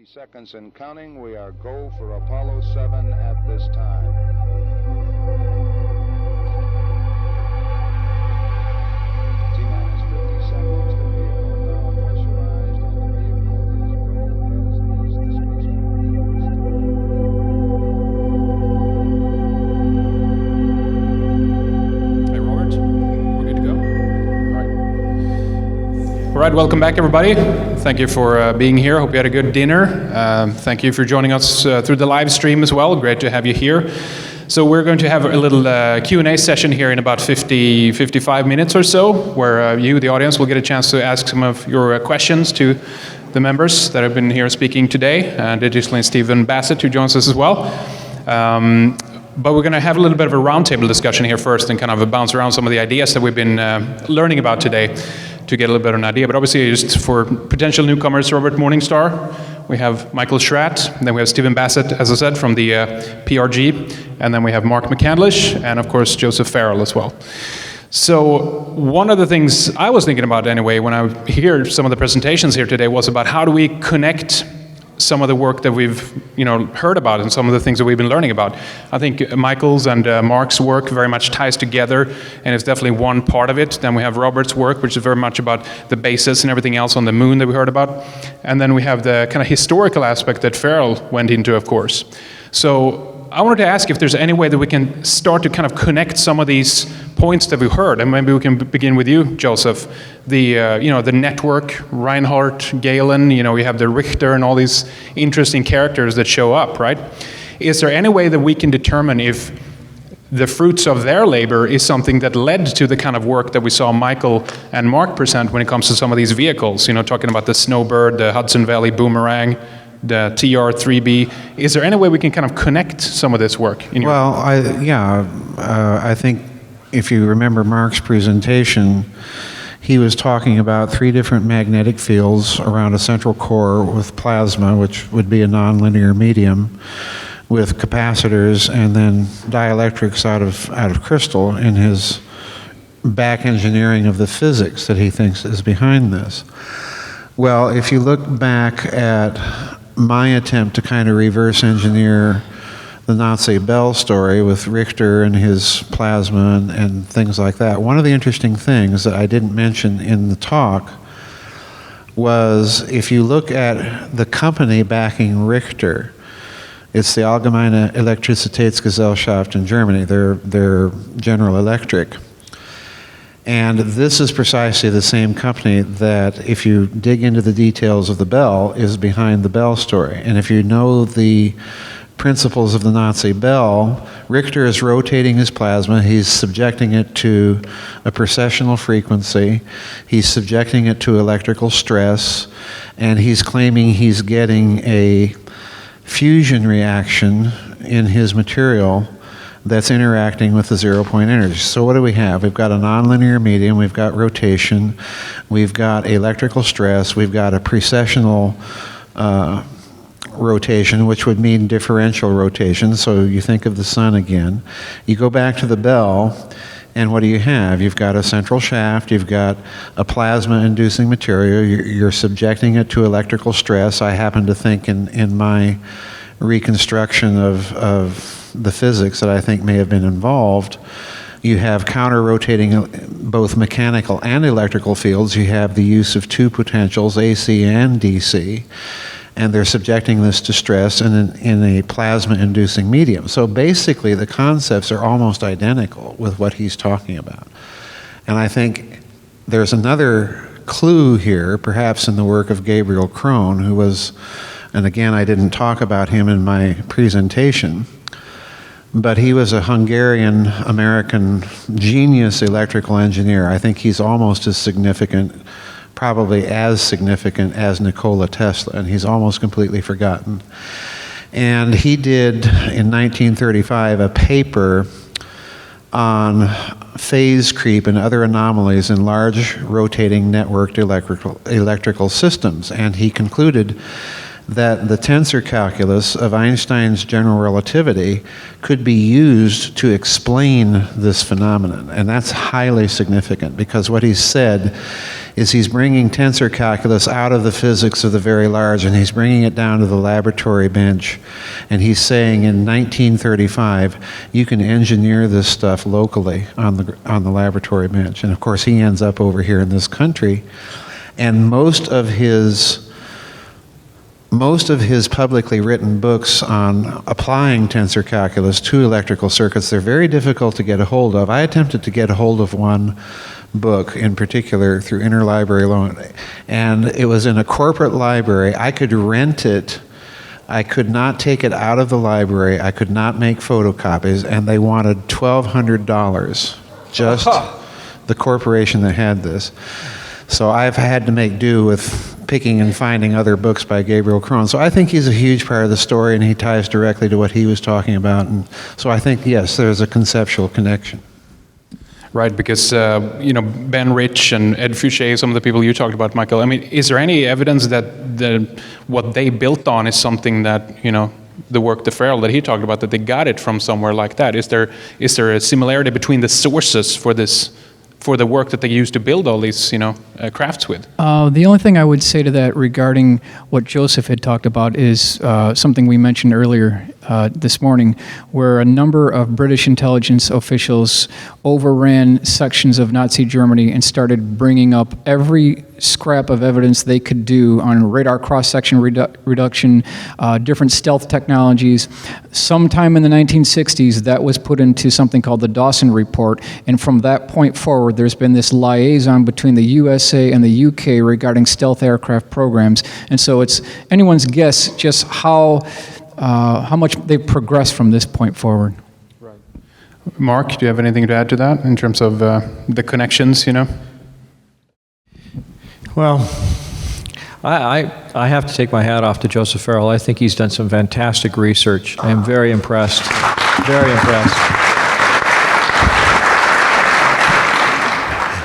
50 seconds and counting. We are go for Apollo 7 at this time. T-minus 50 seconds. The vehicle now pressurized and the vehicle is go as is the Hey Robert, we're good to go? All right, welcome back everybody. Thank you for being here. Hope you had a good dinner. Thank you for joining us through the live stream as well. Great to have you here. So we're going to have a little Q&A session here in about 55 minutes or so, where you, the audience, will get a chance to ask some of your questions to the members that have been here speaking today, and additionally Stephen Bassett, who joins us as well. But we're going to have a little bit of a roundtable discussion here first and kind of bounce around some of the ideas that we've been learning about today, to get a little bit of an idea. But obviously, just for potential newcomers, Robert Morningstar, we have Michael Schratt, and then we have Stephen Bassett, as I said, from the PRG, and then we have Mark McCandlish, and of course, Joseph Farrell as well. So one of the things I was thinking about anyway, when I hear some of the presentations here today, was about how do we connect some of the work that we've heard about and some of the things that we've been learning about. I think Michael's and Mark's work very much ties together, and it's definitely one part of it. Then we have Robert's work, which is very much about the basis and everything else on the moon that we heard about. And then we have the kind of historical aspect that Farrell went into, of course. So I wanted to ask if there's any way that we can start to kind of connect some of these points that we heard, and maybe we can begin with you, Joseph. The the network, Reinhardt, Galen. We have the Richter and all these interesting characters that show up, right? Is there any way that we can determine if the fruits of their labor is something that led to the kind of work that we saw Michael and Mark present when it comes to some of these vehicles? Talking about the Snowbird, the Hudson Valley Boomerang, the TR-3B. Is there any way we can kind of connect some of this work? I think if you remember Mark's presentation, he was talking about 3 different magnetic fields around a central core with plasma, which would be a nonlinear medium, with capacitors and then dielectrics out of crystal in his back engineering of the physics that he thinks is behind this. Well, if you look back at my attempt to kind of reverse engineer the Nazi Bell story with Richter and his plasma and things like that, one of the interesting things that I didn't mention in the talk was, if you look at the company backing Richter, it's the Allgemeine Elektrizitätsgesellschaft in Germany. They're General Electric. And this is precisely the same company that, if you dig into the details of the Bell, is behind the Bell story. And if you know the principles of the Nazi Bell, Richter is rotating his plasma, he's subjecting it to a precessional frequency, he's subjecting it to electrical stress, and he's claiming he's getting a fusion reaction in his material that's interacting with the zero-point energy. So what do we have? We've got a nonlinear medium, we've got rotation, we've got electrical stress, we've got a precessional rotation, which would mean differential rotation. So you think of the sun again. You go back to the Bell, and what do you have? You've got a central shaft, you've got a plasma-inducing material, you're subjecting it to electrical stress. I happen to think in my reconstruction of the physics that I think may have been involved, you have counter-rotating both mechanical and electrical fields. You have the use of 2 potentials, AC and DC, and they're subjecting this to stress in a plasma-inducing medium. So basically, the concepts are almost identical with what he's talking about. And I think there's another clue here, perhaps in the work of Gabriel Krohn, who was, and again, I didn't talk about him in my presentation, but he was a Hungarian-American genius electrical engineer. I think he's almost as significant, probably as significant as Nikola Tesla, and he's almost completely forgotten. And he did, in 1935, a paper on phase creep and other anomalies in large rotating networked electrical systems. And he concluded that the tensor calculus of Einstein's general relativity could be used to explain this phenomenon. And that's highly significant, because what he's said is he's bringing tensor calculus out of the physics of the very large, and he's bringing it down to the laboratory bench. And he's saying in 1935, you can engineer this stuff locally on the laboratory bench. And of course, he ends up over here in this country. And most of his publicly written books on applying tensor calculus to electrical circuits, they're very difficult to get a hold of. I attempted to get a hold of one book in particular through interlibrary loan, and it was in a corporate library. I could rent it. I could not take it out of the library. I could not make photocopies, and they wanted $1,200, just the corporation that had this. So I've had to make do with picking and finding other books by Gabriel Krohn. So I think he's a huge part of the story, and he ties directly to what he was talking about. And so I think, yes, there's a conceptual connection. Right, because Ben Rich and Ed Fouché, some of the people you talked about, Michael. I mean, is there any evidence that what they built on is something that, the work, the Farrell that he talked about, that they got it from somewhere like that? Is there a similarity between the sources for the work that they used to build all these crafts with? The only thing I would say to that regarding what Joseph had talked about is something we mentioned earlier this morning, where a number of British intelligence officials overran sections of Nazi Germany and started bringing up every scrap of evidence they could do on radar cross-section reduction, different stealth technologies. Sometime in the 1960s, that was put into something called the Dawson Report, and from that point forward, there's been this liaison between the USA and the UK regarding stealth aircraft programs, and so it's anyone's guess just how much they've progressed from this point forward. Right. Mark, do you have anything to add to that in terms of the connections, Well, I have to take my hat off to Joseph Farrell. I think he's done some fantastic research. I am very impressed. Very impressed.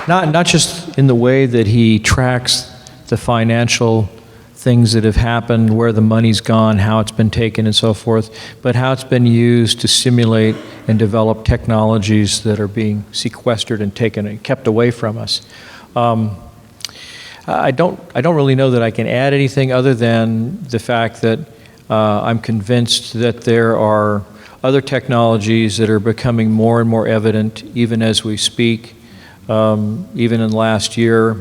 Not just in the way that he tracks the financial things that have happened, where the money's gone, how it's been taken and so forth, but how it's been used to simulate and develop technologies that are being sequestered and taken and kept away from us. I don't really know that I can add anything other than the fact that I'm convinced that there are other technologies that are becoming more and more evident even as we speak. Even in last year,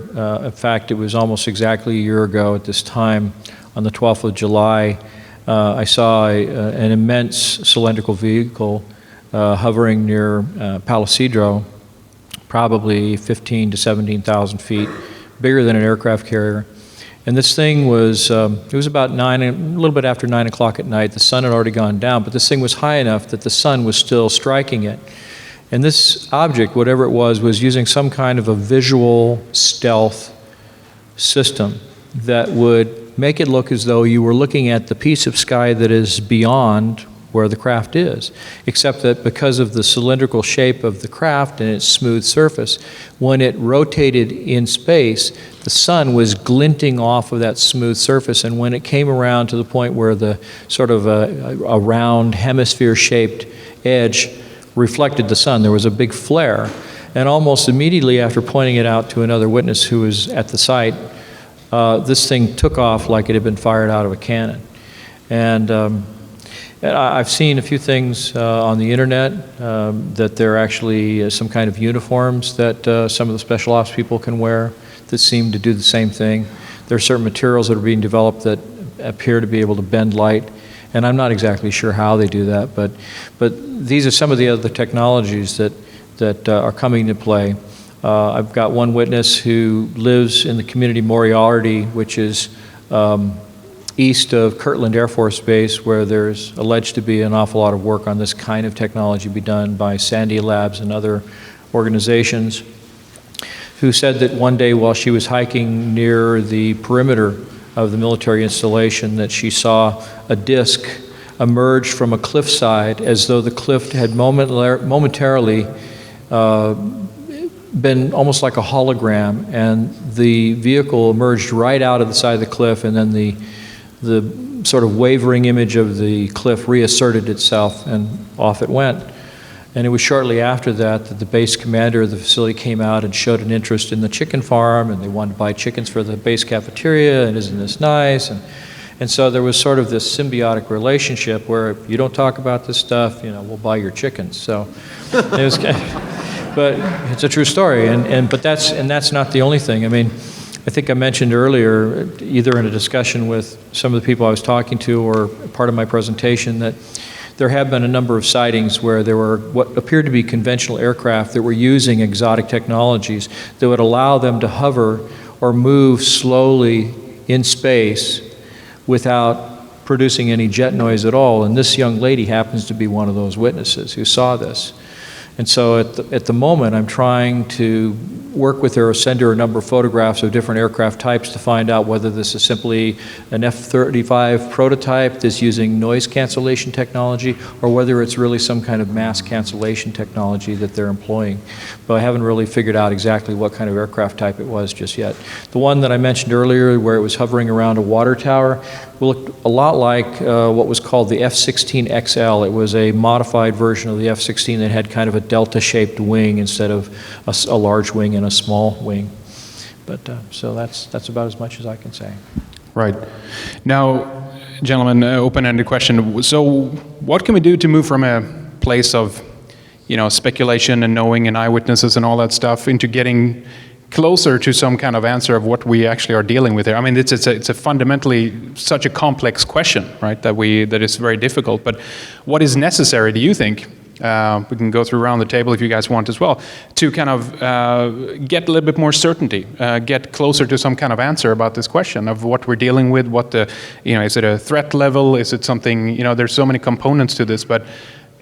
in fact, it was almost exactly a year ago at this time, on the 12th of July, I saw an immense cylindrical vehicle hovering near Palo Cedro, probably 15 to 17,000 feet, bigger than an aircraft carrier. And this thing was, it was about a little bit after 9 o'clock at night. The sun had already gone down, but this thing was high enough that the sun was still striking it. And this object, whatever it was using some kind of a visual stealth system that would make it look as though you were looking at the piece of sky that is beyond where the craft is, except that because of the cylindrical shape of the craft and its smooth surface, when it rotated in space, the sun was glinting off of that smooth surface, and when it came around to the point where the sort of a round hemisphere-shaped edge reflected the sun, there was a big flare. And almost immediately after pointing it out to another witness who was at the site, this thing took off like it had been fired out of a cannon. And I've seen a few things on the internet that there are actually some kind of uniforms that some of the special ops people can wear that seem to do the same thing. There are certain materials that are being developed that appear to be able to bend light. And I'm not exactly sure how they do that, but these are some of the other technologies that are coming into play. I've got one witness who lives in the community Moriarty, which is east of Kirtland Air Force Base, where there's alleged to be an awful lot of work on this kind of technology be done by Sandia Labs and other organizations, who said that one day while she was hiking near the perimeter of the military installation that she saw a disc emerge from a cliffside as though the cliff had momentarily been almost like a hologram, and the vehicle emerged right out of the side of the cliff, and then the sort of wavering image of the cliff reasserted itself, and off it went. And it was shortly after that that the base commander of the facility came out and showed an interest in the chicken farm, and they wanted to buy chickens for the base cafeteria, and isn't this nice? And so there was sort of this symbiotic relationship where if you don't talk about this stuff, we'll buy your chickens. So it was, but it's a true story, but that's not the only thing. I mean, I think I mentioned earlier, either in a discussion with some of the people I was talking to or part of my presentation, that there have been a number of sightings where there were what appeared to be conventional aircraft that were using exotic technologies that would allow them to hover or move slowly in space without producing any jet noise at all. And this young lady happens to be one of those witnesses who saw this. And so at the moment, I'm trying to work with her or send her a number of photographs of different aircraft types to find out whether this is simply an F-35 prototype that's using noise cancellation technology, or whether it's really some kind of mass cancellation technology that they're employing. But I haven't really figured out exactly what kind of aircraft type it was just yet. The one that I mentioned earlier, where it was hovering around a water tower, looked a lot like what was called the F-16XL. It was a modified version of the F-16 that had kind of a delta-shaped wing instead of a large wing and a small wing. But so that's about as much as I can say. Right. Now, gentlemen, open-ended question. So what can we do to move from a place of, speculation and knowing and eyewitnesses and all that stuff into getting closer to some kind of answer of what we actually are dealing with here? I mean, it's a fundamentally such a complex question, right, that is very difficult. But what is necessary, do you think? We can go through around the table if you guys want as well, to kind of get a little bit more certainty, get closer to some kind of answer about this question of what we're dealing with, what the, is it a threat level? Is it something, there's so many components to this, but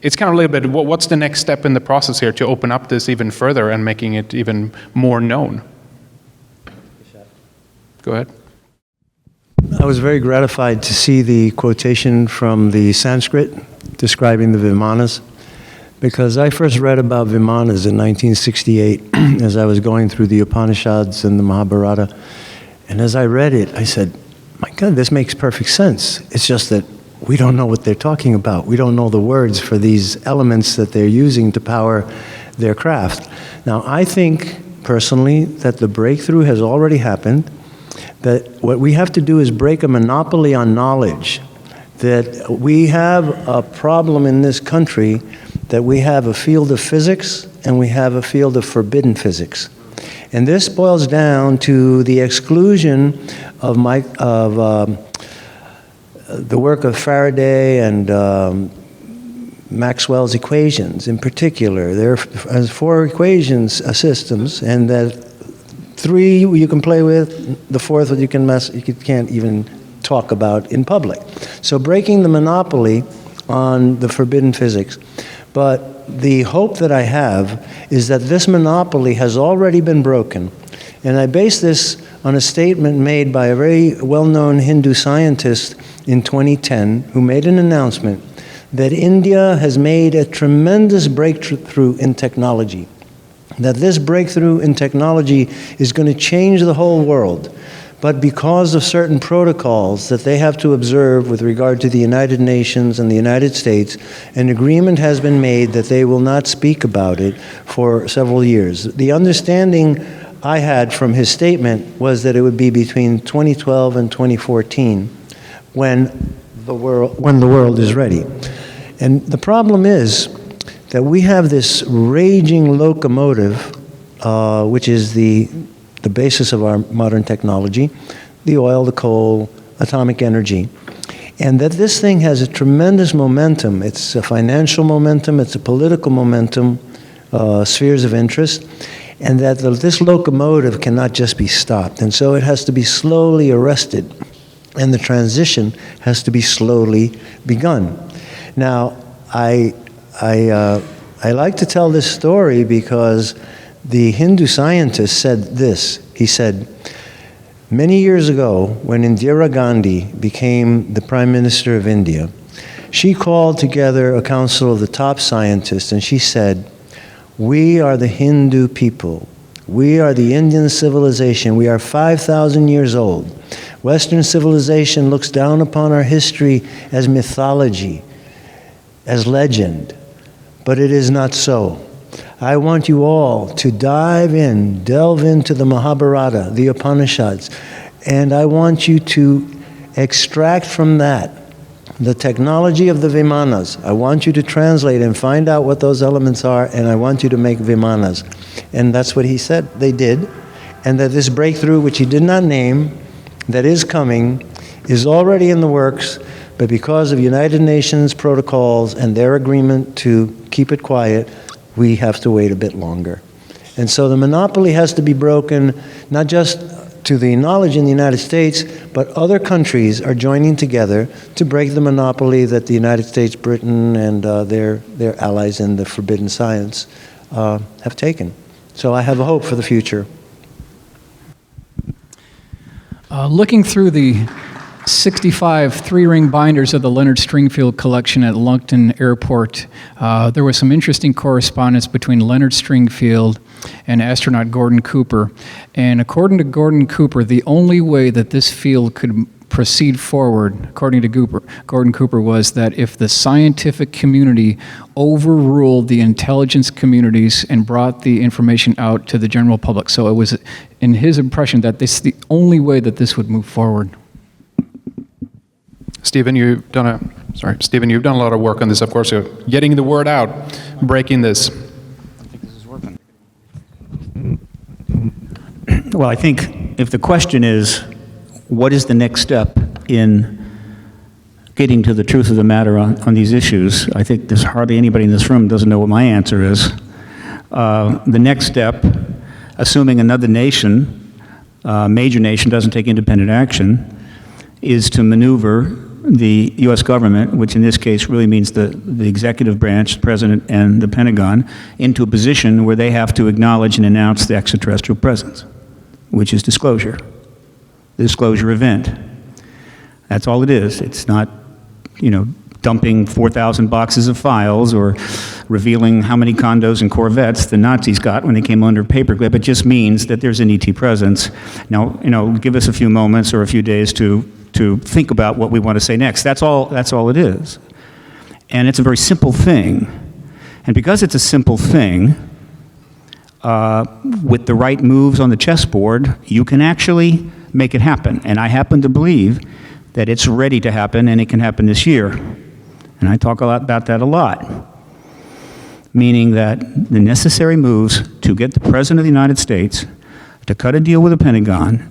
it's kind of a little bit, what's the next step in the process here to open up this even further and making it even more known? Go ahead. I was very gratified to see the quotation from the Sanskrit describing the Vimanas, because I first read about Vimanas in 1968 as I was going through the Upanishads and the Mahabharata. And as I read it, I said, my God, this makes perfect sense. It's just that we don't know what they're talking about. We don't know the words for these elements that they're using to power their craft. Now, I think, personally, that the breakthrough has already happened, that what we have to do is break a monopoly on knowledge, that we have a problem in this country, that we have a field of physics and we have a field of forbidden physics. And this boils down to the exclusion of the work of Faraday and Maxwell's equations in particular. There are 4 equations systems, and that 3 you can play with, the 4th you can't even talk about in public. So breaking the monopoly on the forbidden physics. But the hope that I have is that this monopoly has already been broken. And I base this on a statement made by a very well-known Hindu scientist in 2010 who made an announcement that India has made a tremendous breakthrough in technology, that this breakthrough in technology is going to change the whole world. But because of certain protocols that they have to observe with regard to the United Nations and the United States, an agreement has been made that they will not speak about it for several years. The understanding I had from his statement was that it would be between 2012 and 2014 when the world is ready. And the problem is that we have this raging locomotive, which is the basis of our modern technology, the oil, the coal, atomic energy, and that this thing has a tremendous momentum. It's a financial momentum, it's a political momentum, spheres of interest, and that this locomotive cannot just be stopped. And so it has to be slowly arrested, and the transition has to be slowly begun. Now, I like to tell this story because the Hindu scientist said this. He said, many years ago, when Indira Gandhi became the Prime Minister of India, she called together a council of the top scientists, and she said, we are the Hindu people. We are the Indian civilization. We are 5,000 years old. Western civilization looks down upon our history as mythology, as legend, but it is not so. I want you all to delve into the Mahabharata, the Upanishads, and I want you to extract from that the technology of the Vimanas. I want you to translate and find out what those elements are, and I want you to make Vimanas. And that's what he said they did, and that this breakthrough, which he did not name, that is coming, is already in the works, but because of United Nations protocols and their agreement to keep it quiet, we have to wait a bit longer. And so the monopoly has to be broken, not just to the knowledge in the United States, but other countries are joining together to break the monopoly that the United States, Britain, and their allies in the forbidden science have taken. So I have a hope for the future. Looking through the 65 three-ring binders of the Leonard Stringfield collection at Lunkton Airport, there was some interesting correspondence between Leonard Stringfield and astronaut Gordon Cooper. And according to Gordon Cooper, the only way that this field could proceed forward, according to Gordon Cooper, was that if the scientific community overruled the intelligence communities and brought the information out to the general public. So it was, in his impression, that this is the only way that this would move forward. Stephen, you've done a lot of work on this, of course, so getting the word out, breaking this. I think this is working. Well, I think if the question is, what is the next step in getting to the truth of the matter on these issues, I think there's hardly anybody in this room doesn't know what my answer is. The next step, assuming another nation, major nation, doesn't take independent action, is to maneuver the U.S. government, which in this case really means the executive branch, the President and the Pentagon, into a position where they have to acknowledge and announce the extraterrestrial presence, which is disclosure, the disclosure event. That's all it is. It's not, dumping 4,000 boxes of files or revealing how many condos and Corvettes the Nazis got when they came under paperclip. It just means that there's an ET presence. Now, give us a few moments or a few days to think about what we want to say next. That's all it is. And it's a very simple thing. And because it's a simple thing, with the right moves on the chessboard, you can actually make it happen. And I happen to believe that it's ready to happen, and it can happen this year. And I talk about that a lot. Meaning that the necessary moves to get the President of the United States to cut a deal with the Pentagon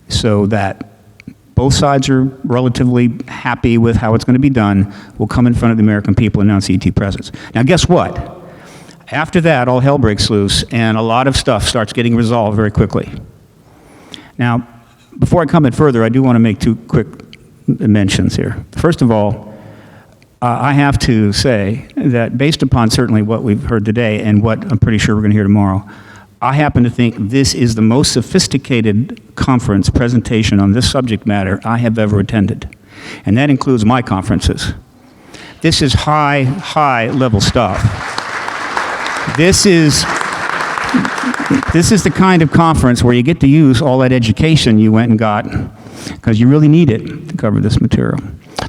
so that both sides are relatively happy with how it's going to be done will come in front of the American people and announce ET presence. Now guess what? After that, all hell breaks loose, and a lot of stuff starts getting resolved very quickly. Now, before I comment further, I do want to make two quick mentions here. First of all, I have to say that based upon certainly what we've heard today and what I'm pretty sure we're going to hear tomorrow, I happen to think this is the most sophisticated conference presentation on this subject matter I have ever attended. And that includes my conferences. This is high level stuff. This is the kind of conference where you get to use all that education you went and got, because you really need it to cover this material.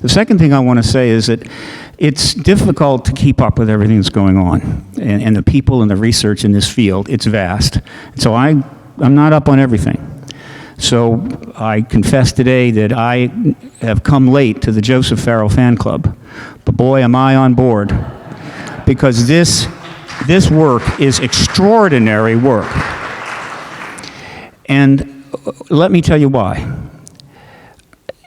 The second thing I want to say is that it's difficult to keep up with everything that's going on, and the people and the research in this field. It's vast. So I'm not up on everything. So I confess today that I have come late to the Joseph Farrell fan club, but boy, am I on board, because this work is extraordinary work. And let me tell you why.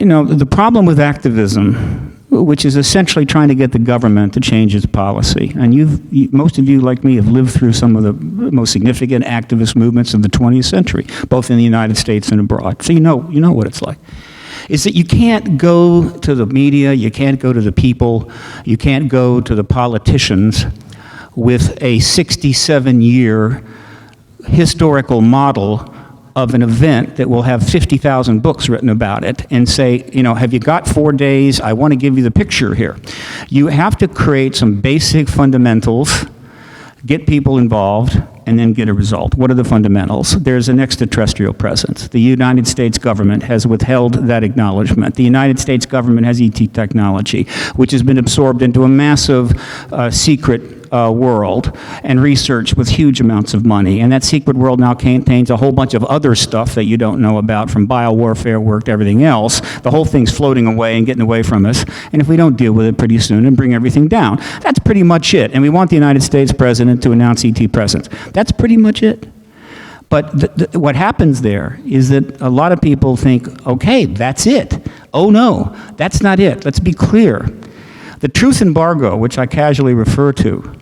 The problem with activism, which is essentially trying to get the government to change its policy, and most of you, like me, have lived through some of the most significant activist movements of the 20th century, both in the United States and abroad. So you know what it's like. Is that you can't go to the media, you can't go to the people, you can't go to the politicians with a 67-year historical model of an event that will have 50,000 books written about it and say, have you got 4 days? I want to give you the picture here. You have to create some basic fundamentals, get people involved, and then get a result. What are the fundamentals? There's an extraterrestrial presence. The United States government has withheld that acknowledgement. The United States government has ET technology, which has been absorbed into a massive secret world and research with huge amounts of money. And that secret world now contains a whole bunch of other stuff that you don't know about, from biowarfare work to everything else. The whole thing's floating away and getting away from us. And if we don't deal with it pretty soon and bring everything down, that's pretty much it. And we want the United States president to announce ET presence. That's pretty much it. But what happens there is that a lot of people think, okay, that's it. Oh no, that's not it. Let's be clear. The truth embargo, which I casually refer to,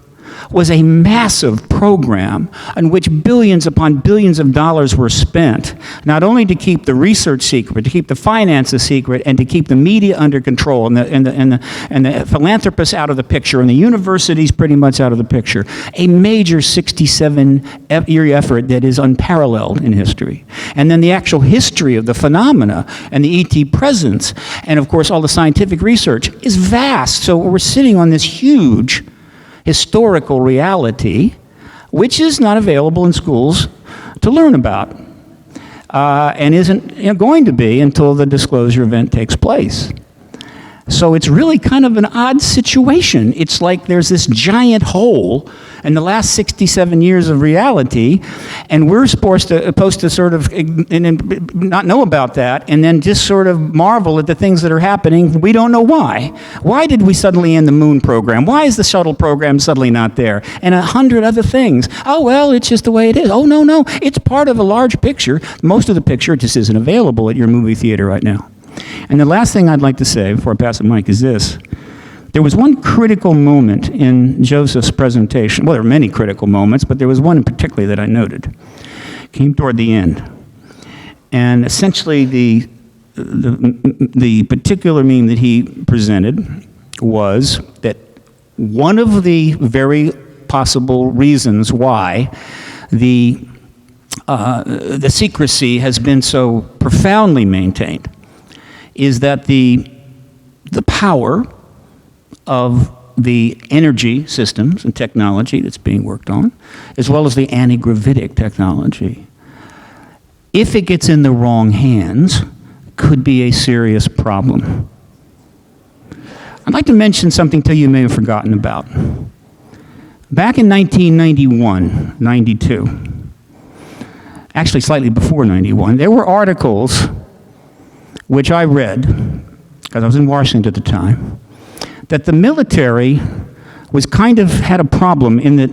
was a massive program on which billions upon billions of dollars were spent, not only to keep the research secret, to keep the finances secret, and to keep the media under control, and the philanthropists out of the picture, and the universities pretty much out of the picture. A major 67-year effort that is unparalleled in history. And then the actual history of the phenomena and the ET presence, and of course all the scientific research, is vast. So we're sitting on this huge historical reality, which is not available in schools to learn about, and isn't going to be until the disclosure event takes place. So it's really kind of an odd situation. It's like there's this giant hole in the last 67 years of reality, and we're supposed to sort of not know about that, and then just sort of marvel at the things that are happening. We don't know why. Why did we suddenly end the moon program? Why is the shuttle program suddenly not there? And 100 other things. Oh, well, it's just the way it is. Oh, no, it's part of a large picture. Most of the picture just isn't available at your movie theater right now. And the last thing I'd like to say before I pass the mic is this. There was one critical moment in Joseph's presentation. Well, there were many critical moments, but there was one in particular that I noted. It came toward the end. And essentially the particular meme that he presented was that one of the very possible reasons why the secrecy has been so profoundly maintained is that the power of the energy systems and technology that's being worked on, as well as the anti-gravitic technology, if it gets in the wrong hands, could be a serious problem. I'd like to mention something to you may have forgotten about. Back in 1991, 92, actually slightly before 91, there were articles which I read, because I was in Washington at the time, that the military was kind of had a problem in that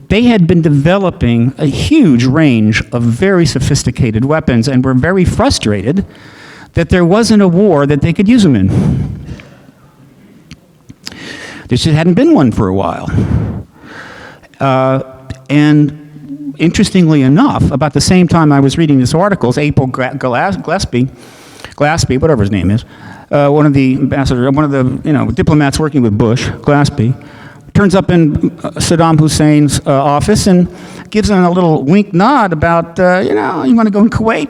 they had been developing a huge range of very sophisticated weapons and were very frustrated that there wasn't a war that they could use them in. There just hadn't been one for a while. And interestingly enough, about the same time I was reading this article, April Glaspie, whatever his name is, one of the ambassadors, one of the diplomats working with Bush, Glaspie, turns up in Saddam Hussein's office and gives him a little wink nod about, you want to go in Kuwait?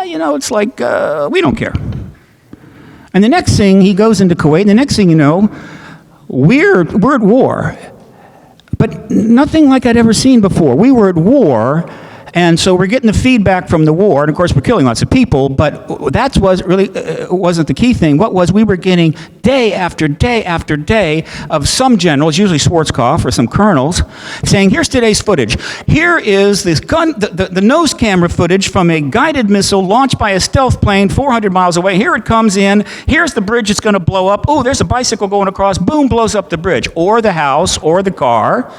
It's like, we don't care. And the next thing, he goes into Kuwait, and the next thing you know, we're at war. But nothing like I'd ever seen before. We were at war, and so we're getting the feedback from the war, and of course we're killing lots of people, but that was really wasn't the key thing. What was, we were getting day after day after day of some generals, usually Schwarzkopf or some colonels, saying, here's today's footage. Here is this gun, the nose camera footage from a guided missile launched by a stealth plane 400 miles away. Here it comes in. Here's the bridge it's going to blow up. Oh, there's a bicycle going across. Boom, blows up the bridge, or the house, or the car.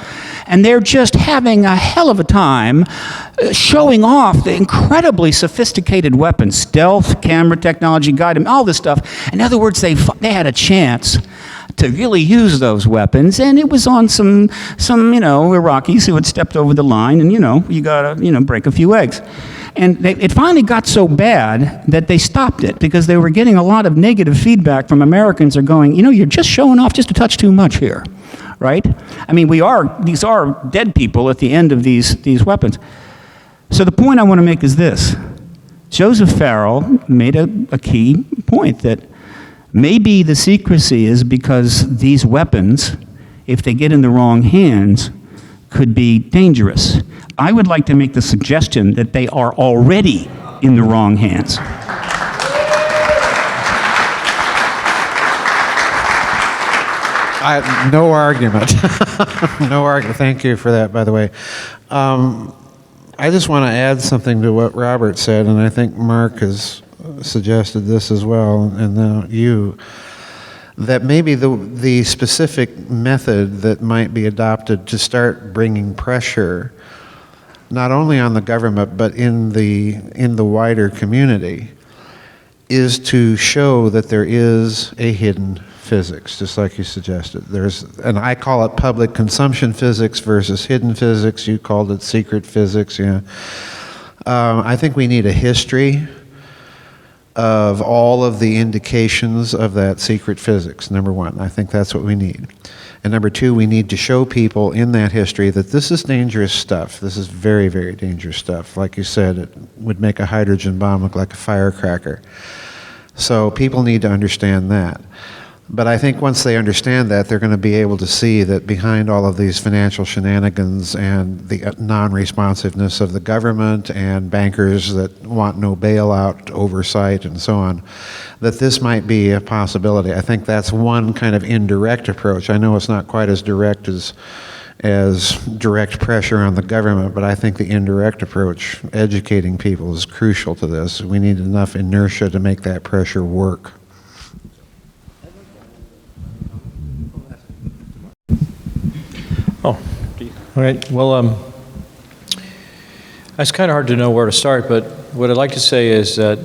And they're just having a hell of a time showing off the incredibly sophisticated weapons, stealth, camera technology, guided, all this stuff. In other words, they had a chance to really use those weapons, and it was on some Iraqis who had stepped over the line, and you gotta break a few eggs. And it finally got so bad that they stopped it because they were getting a lot of negative feedback from Americans are going, you're just showing off just a touch too much here. Right? I mean, these are dead people at the end of these weapons. So the point I want to make is this. Joseph Farrell made a key point that maybe the secrecy is because these weapons, if they get in the wrong hands, could be dangerous. I would like to make the suggestion that they are already in the wrong hands. No argument. No argument. Thank you for that, by the way. I just want to add something to what Robert said, and I think Mark has suggested this as well, and now you, that maybe the specific method that might be adopted to start bringing pressure, not only on the government, but in the wider community, is to show that there is a hidden physics, just like you suggested. And I call it public consumption physics versus hidden physics. You called it secret physics. Yeah. I think we need a history of all of the indications of that secret physics, number one. I think that's what we need. And number two, we need to show people in that history that this is dangerous stuff. This is very, very dangerous stuff. Like you said, it would make a hydrogen bomb look like a firecracker. So people need to understand that. But I think once they understand that, they're going to be able to see that behind all of these financial shenanigans and the non-responsiveness of the government and bankers that want no bailout oversight and so on, that this might be a possibility. I think that's one kind of indirect approach. I know it's not quite as direct as direct pressure on the government, but I think the indirect approach, educating people, is crucial to this. We need enough inertia to make that pressure work. Oh, all right. Well, it's kind of hard to know where to start, but what I'd like to say is that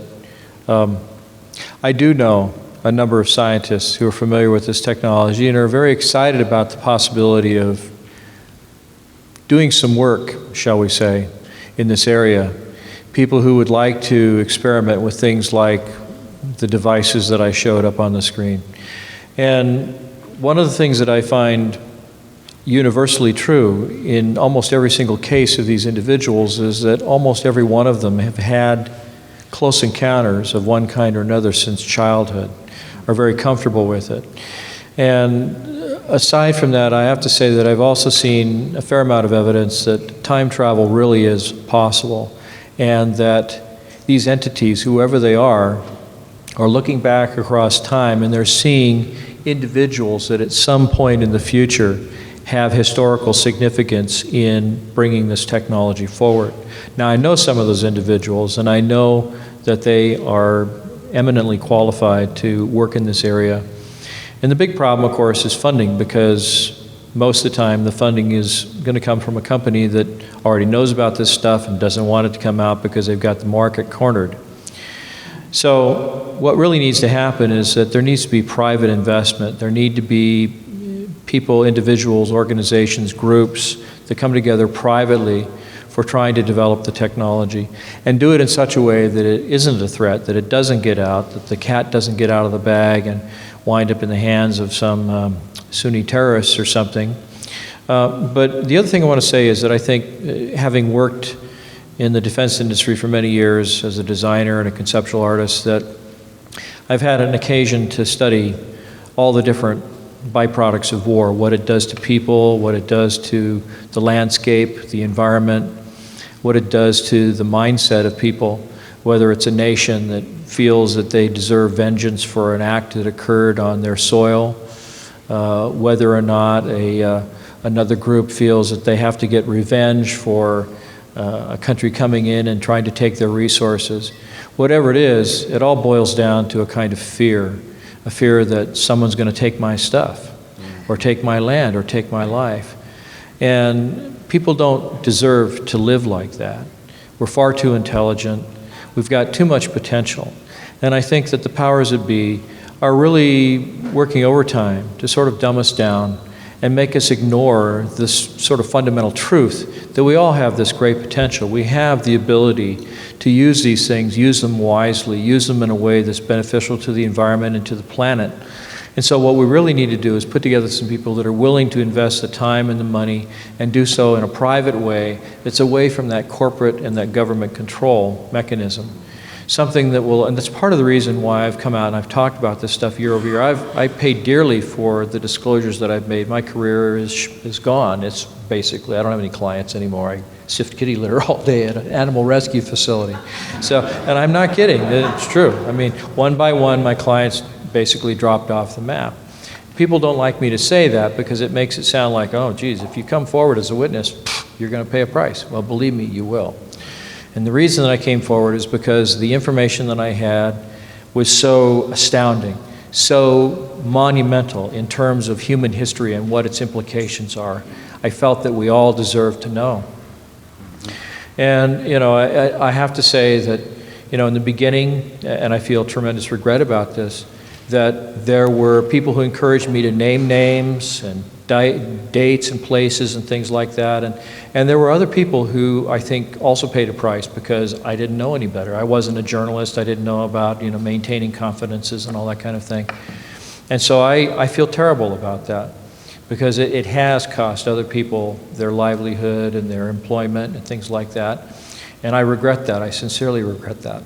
I do know a number of scientists who are familiar with this technology and are very excited about the possibility of doing some work, shall we say, in this area. People who would like to experiment with things like the devices that I showed up on the screen. And one of the things that I find universally true in almost every single case of these individuals is that almost every one of them have had close encounters of one kind or another since childhood, are very comfortable with it. And aside from that, I have to say that I've also seen a fair amount of evidence that time travel really is possible, and that these entities, whoever they are looking back across time and they're seeing individuals that at some point in the future have historical significance in bringing this technology forward. Now, I know some of those individuals, and I know that they are eminently qualified to work in this area. And the big problem, of course, is funding, because most of the time the funding is going to come from a company that already knows about this stuff and doesn't want it to come out because they've got the market cornered. So what really needs to happen is that there needs to be private investment. There need to be people, individuals, organizations, groups that come together privately for trying to develop the technology and do it in such a way that it isn't a threat, that it doesn't get out, that the cat doesn't get out of the bag and wind up in the hands of some Sunni terrorists or something. But the other thing I want to say is that I think, having worked in the defense industry for many years as a designer and a conceptual artist, that I've had an occasion to study all the different byproducts of war, what it does to people, what it does to the landscape, the environment, what it does to the mindset of people, whether it's a nation that feels that they deserve vengeance for an act that occurred on their soil, whether or not another group feels that they have to get revenge for a country coming in and trying to take their resources. Whatever it is, it all boils down to a kind of fear. A fear that someone's going to take my stuff, or take my land, or take my life. And people don't deserve to live like that. We're far too intelligent. We've got too much potential. And I think that the powers that be are really working overtime to sort of dumb us down and make us ignore this sort of fundamental truth that we all have this great potential. We have the ability to use these things, use them wisely, use them in a way that's beneficial to the environment and to the planet. And so what we really need to do is put together some people that are willing to invest the time and the money and do so in a private way that's away from that corporate and that government control mechanism. something that will, and that's part of the reason why I've come out and I've talked about this stuff year over year. I paid dearly for the disclosures that I've made. My career is gone. It's basically, I don't have any clients anymore. I sift kitty litter all day at an animal rescue facility. So, and I'm not kidding, it's true. I mean, one by one, my clients basically dropped off the map. People don't like me to say that because it makes it sound like, oh, geez, if you come forward as a witness, you're going to pay a price. Well, believe me, you will. And the reason that I came forward is because the information that I had was so astounding, so monumental in terms of human history and what its implications are. I felt that we all deserve to know. And, you know, I have to say that, you know, in the beginning, and I feel tremendous regret about this, that there were people who encouraged me to name names and dates and places and things like that. And there were other people who I think also paid a price because I didn't know any better. I wasn't a journalist. I didn't know about, you know, maintaining confidences and all that kind of thing. And so I feel terrible about that because it has cost other people their livelihood and their employment and things like that. And I regret that. I sincerely regret that.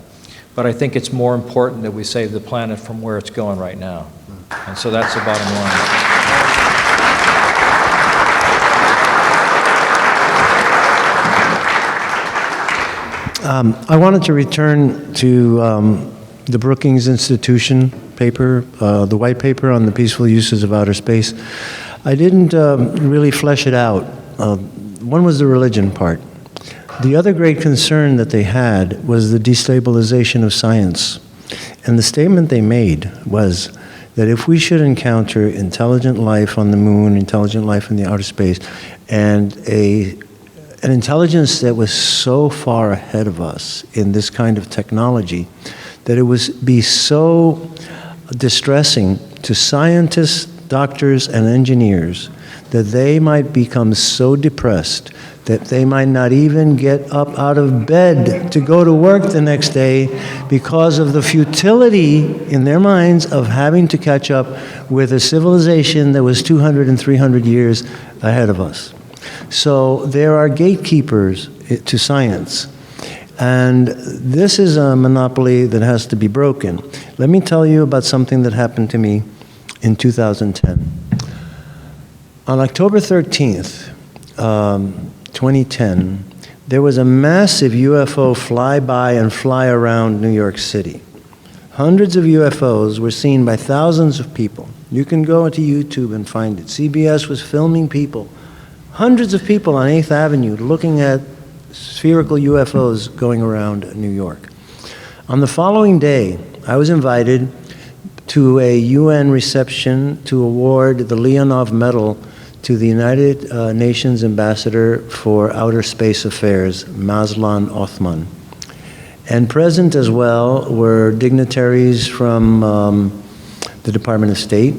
But I think it's more important that we save the planet from where it's going right now. And so that's the bottom line. I wanted to return to the Brookings Institution paper, the white paper on the peaceful uses of outer space. I didn't really flesh it out. One was the religion part. The other great concern that they had was the destabilization of science. And the statement they made was that if we should encounter intelligent life on the moon, intelligent life in the outer space, and an intelligence that was so far ahead of us in this kind of technology, that it would be so distressing to scientists, doctors, and engineers that they might become so depressed that they might not even get up out of bed to go to work the next day because of the futility in their minds of having to catch up with a civilization that was 200 and 300 years ahead of us. So there are gatekeepers to science. And this is a monopoly that has to be broken. Let me tell you about something that happened to me in 2010. On October 13th, 2010, there was a massive UFO flyby and fly around New York City. Hundreds of UFOs were seen by thousands of people. You can go into YouTube and find it. CBS was filming people. Hundreds of people on 8th Avenue looking at spherical UFOs going around New York. On the following day, I was invited to a UN reception to award the Leonov Medal to the United Nations Ambassador for Outer Space Affairs, Mazlan Othman. And present as well were dignitaries from the Department of State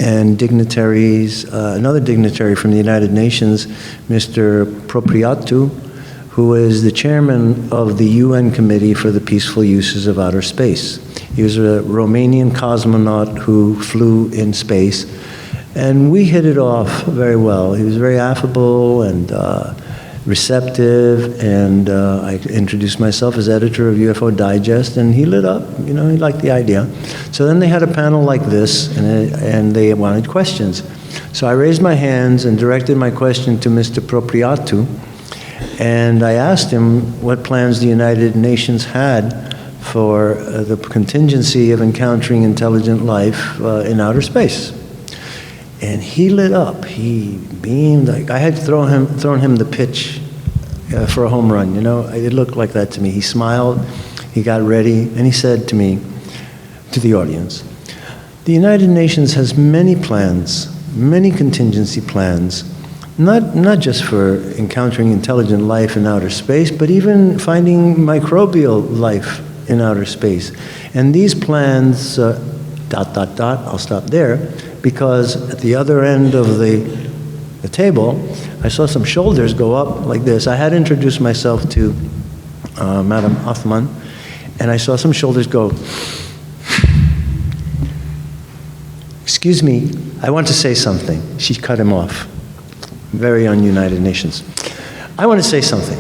and dignitaries, another dignitary from the United Nations, Mr. Propriatu, who is the chairman of the UN Committee for the Peaceful Uses of Outer Space. He was a Romanian cosmonaut who flew in space. And we hit it off very well. He was very affable and receptive, and I introduced myself as editor of UFO Digest, and he lit up. You know, he liked the idea. So then they had a panel like this, and they wanted questions. So I raised my hands and directed my question to Mr. Propriatu, and I asked him what plans the United Nations had for the contingency of encountering intelligent life in outer space. And he lit up. He beamed. Like I had thrown him the pitch for a home run. You know, it looked like that to me. He smiled. He got ready, and he said to me, to the audience, "The United Nations has many plans, many contingency plans, not just for encountering intelligent life in outer space, but even finding microbial life in outer space. And these plans, ... I'll stop there." Because at the other end of the table, I saw some shoulders go up like this. I had introduced myself to Madam Othman, and I saw some shoulders go. "Excuse me, I want to say something." She cut him off. Very un-United Nations. "I want to say something.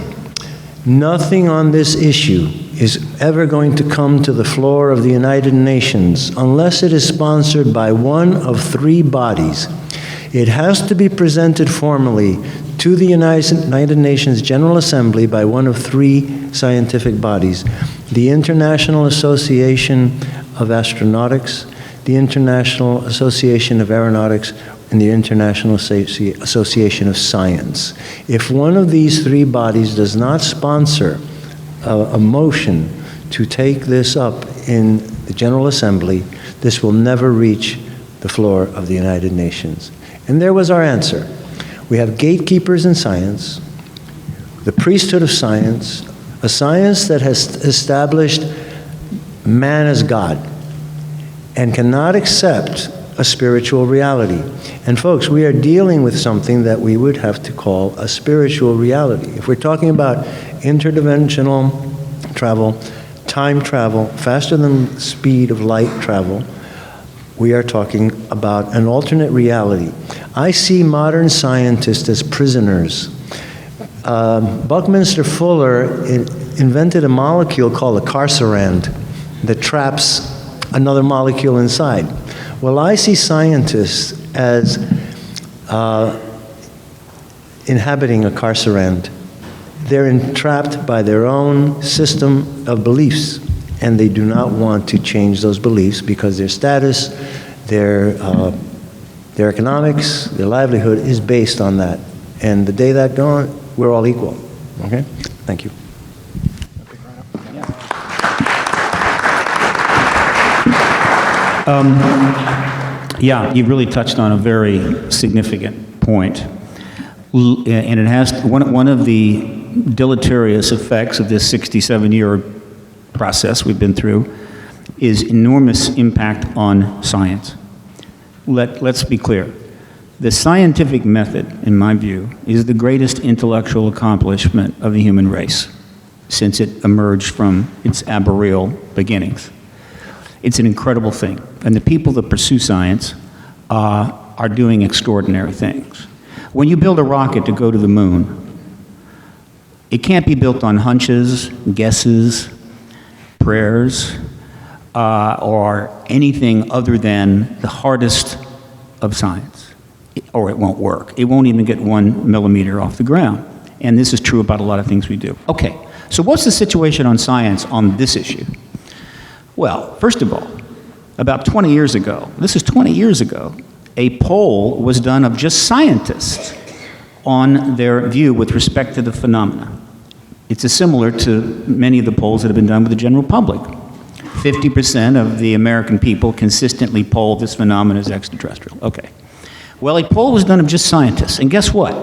Nothing on this issue is ever going to come to the floor of the United Nations unless it is sponsored by one of three bodies. It has to be presented formally to the United Nations General Assembly by one of three scientific bodies: the International Association of Astronautics, the International Association of Aeronautics, and the International Association of Science. If one of these three bodies does not sponsor a motion to take this up in the General Assembly, this will never reach the floor of the United Nations. And there was our answer. We have gatekeepers in science, the priesthood of science, a science that has established man as God and cannot accept a spiritual reality. And folks, we are dealing with something that we would have to call a spiritual reality. If we're talking about interdimensional travel, time travel, faster than the speed of light travel, we are talking about an alternate reality. I see modern scientists as prisoners. Buckminster Fuller invented a molecule called a carcerand that traps another molecule inside. Well, I see scientists as inhabiting a carcerand. They're entrapped by their own system of beliefs, and they do not want to change those beliefs because their status, their economics, their livelihood is based on that. And the day that's gone, we're all equal. Okay? Thank you. Yeah, you really touched on a very significant point. And it has one of the deleterious effects of this 67-year process we've been through is enormous impact on science. Let's be clear. The scientific method, in my view, is the greatest intellectual accomplishment of the human race since it emerged from its arboreal beginnings. It's an incredible thing. And the people that pursue science are doing extraordinary things. When you build a rocket to go to the moon, it can't be built on hunches, guesses, prayers, or anything other than the hardest of science, or it won't work. It won't even get 1 millimeter off the ground. And this is true about a lot of things we do. Okay, so what's the situation on science on this issue? Well, first of all, about 20 years ago, this is 20 years ago, a poll was done of just scientists on their view with respect to the phenomena. It's similar to many of the polls that have been done with the general public. 50% of the American people consistently poll this phenomenon as extraterrestrial. Okay. Well, a poll was done of just scientists, and guess what?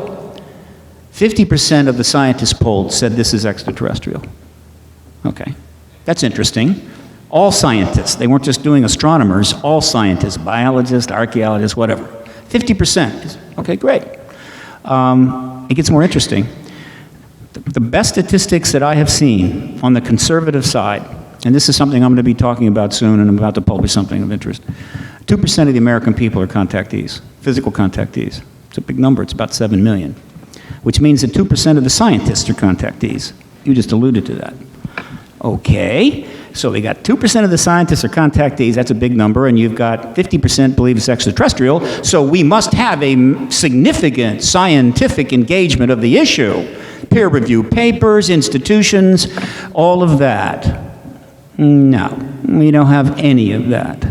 50% of the scientists polled said this is extraterrestrial. Okay. That's interesting. All scientists, they weren't just doing astronomers, all scientists, biologists, archaeologists, whatever. 50%. Okay, great. It gets more interesting. The best statistics that I have seen on the conservative side, and this is something I'm going to be talking about soon, and I'm about to publish something of interest. 2% of the American people are contactees, physical contactees. It's a big number, it's about 7 million, which means that 2% of the scientists are contactees. You just alluded to that. Okay, so we got 2% of the scientists are contactees, that's a big number, and you've got 50% believe it's extraterrestrial, so we must have a significant scientific engagement of the issue. Peer review papers, institutions, all of that. No, we don't have any of that.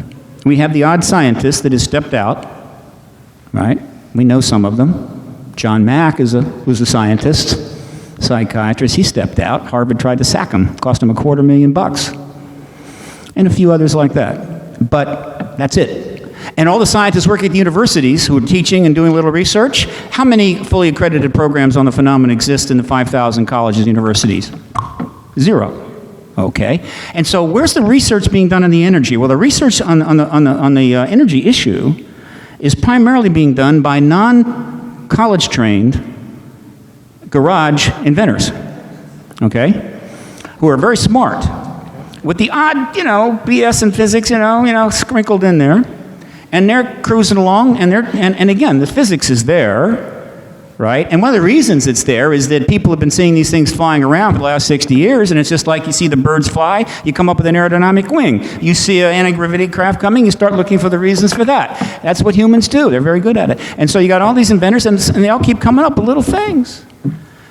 We have the odd scientist that has stepped out, right? We know some of them. John Mack was a scientist, psychiatrist. He stepped out. Harvard tried to sack him. Cost him $250,000. And a few others like that. But that's it. And all the scientists working at the universities who are teaching and doing a little research, how many fully accredited programs on the phenomenon exist in the 5,000 colleges and universities? 0. Okay. And so where's the research being done on the energy? Well, the research on the energy issue is primarily being done by non-college trained garage inventors, okay, who are very smart, with the odd, BS and physics, sprinkled in there, and they're cruising along, and again, the physics is there, right? And one of the reasons it's there is that people have been seeing these things flying around for the last 60 years, and it's just like you see the birds fly, you come up with an aerodynamic wing. You see an anti-gravity craft coming, you start looking for the reasons for that. That's what humans do. They're very good at it. And so you got all these inventors, and they all keep coming up with little things.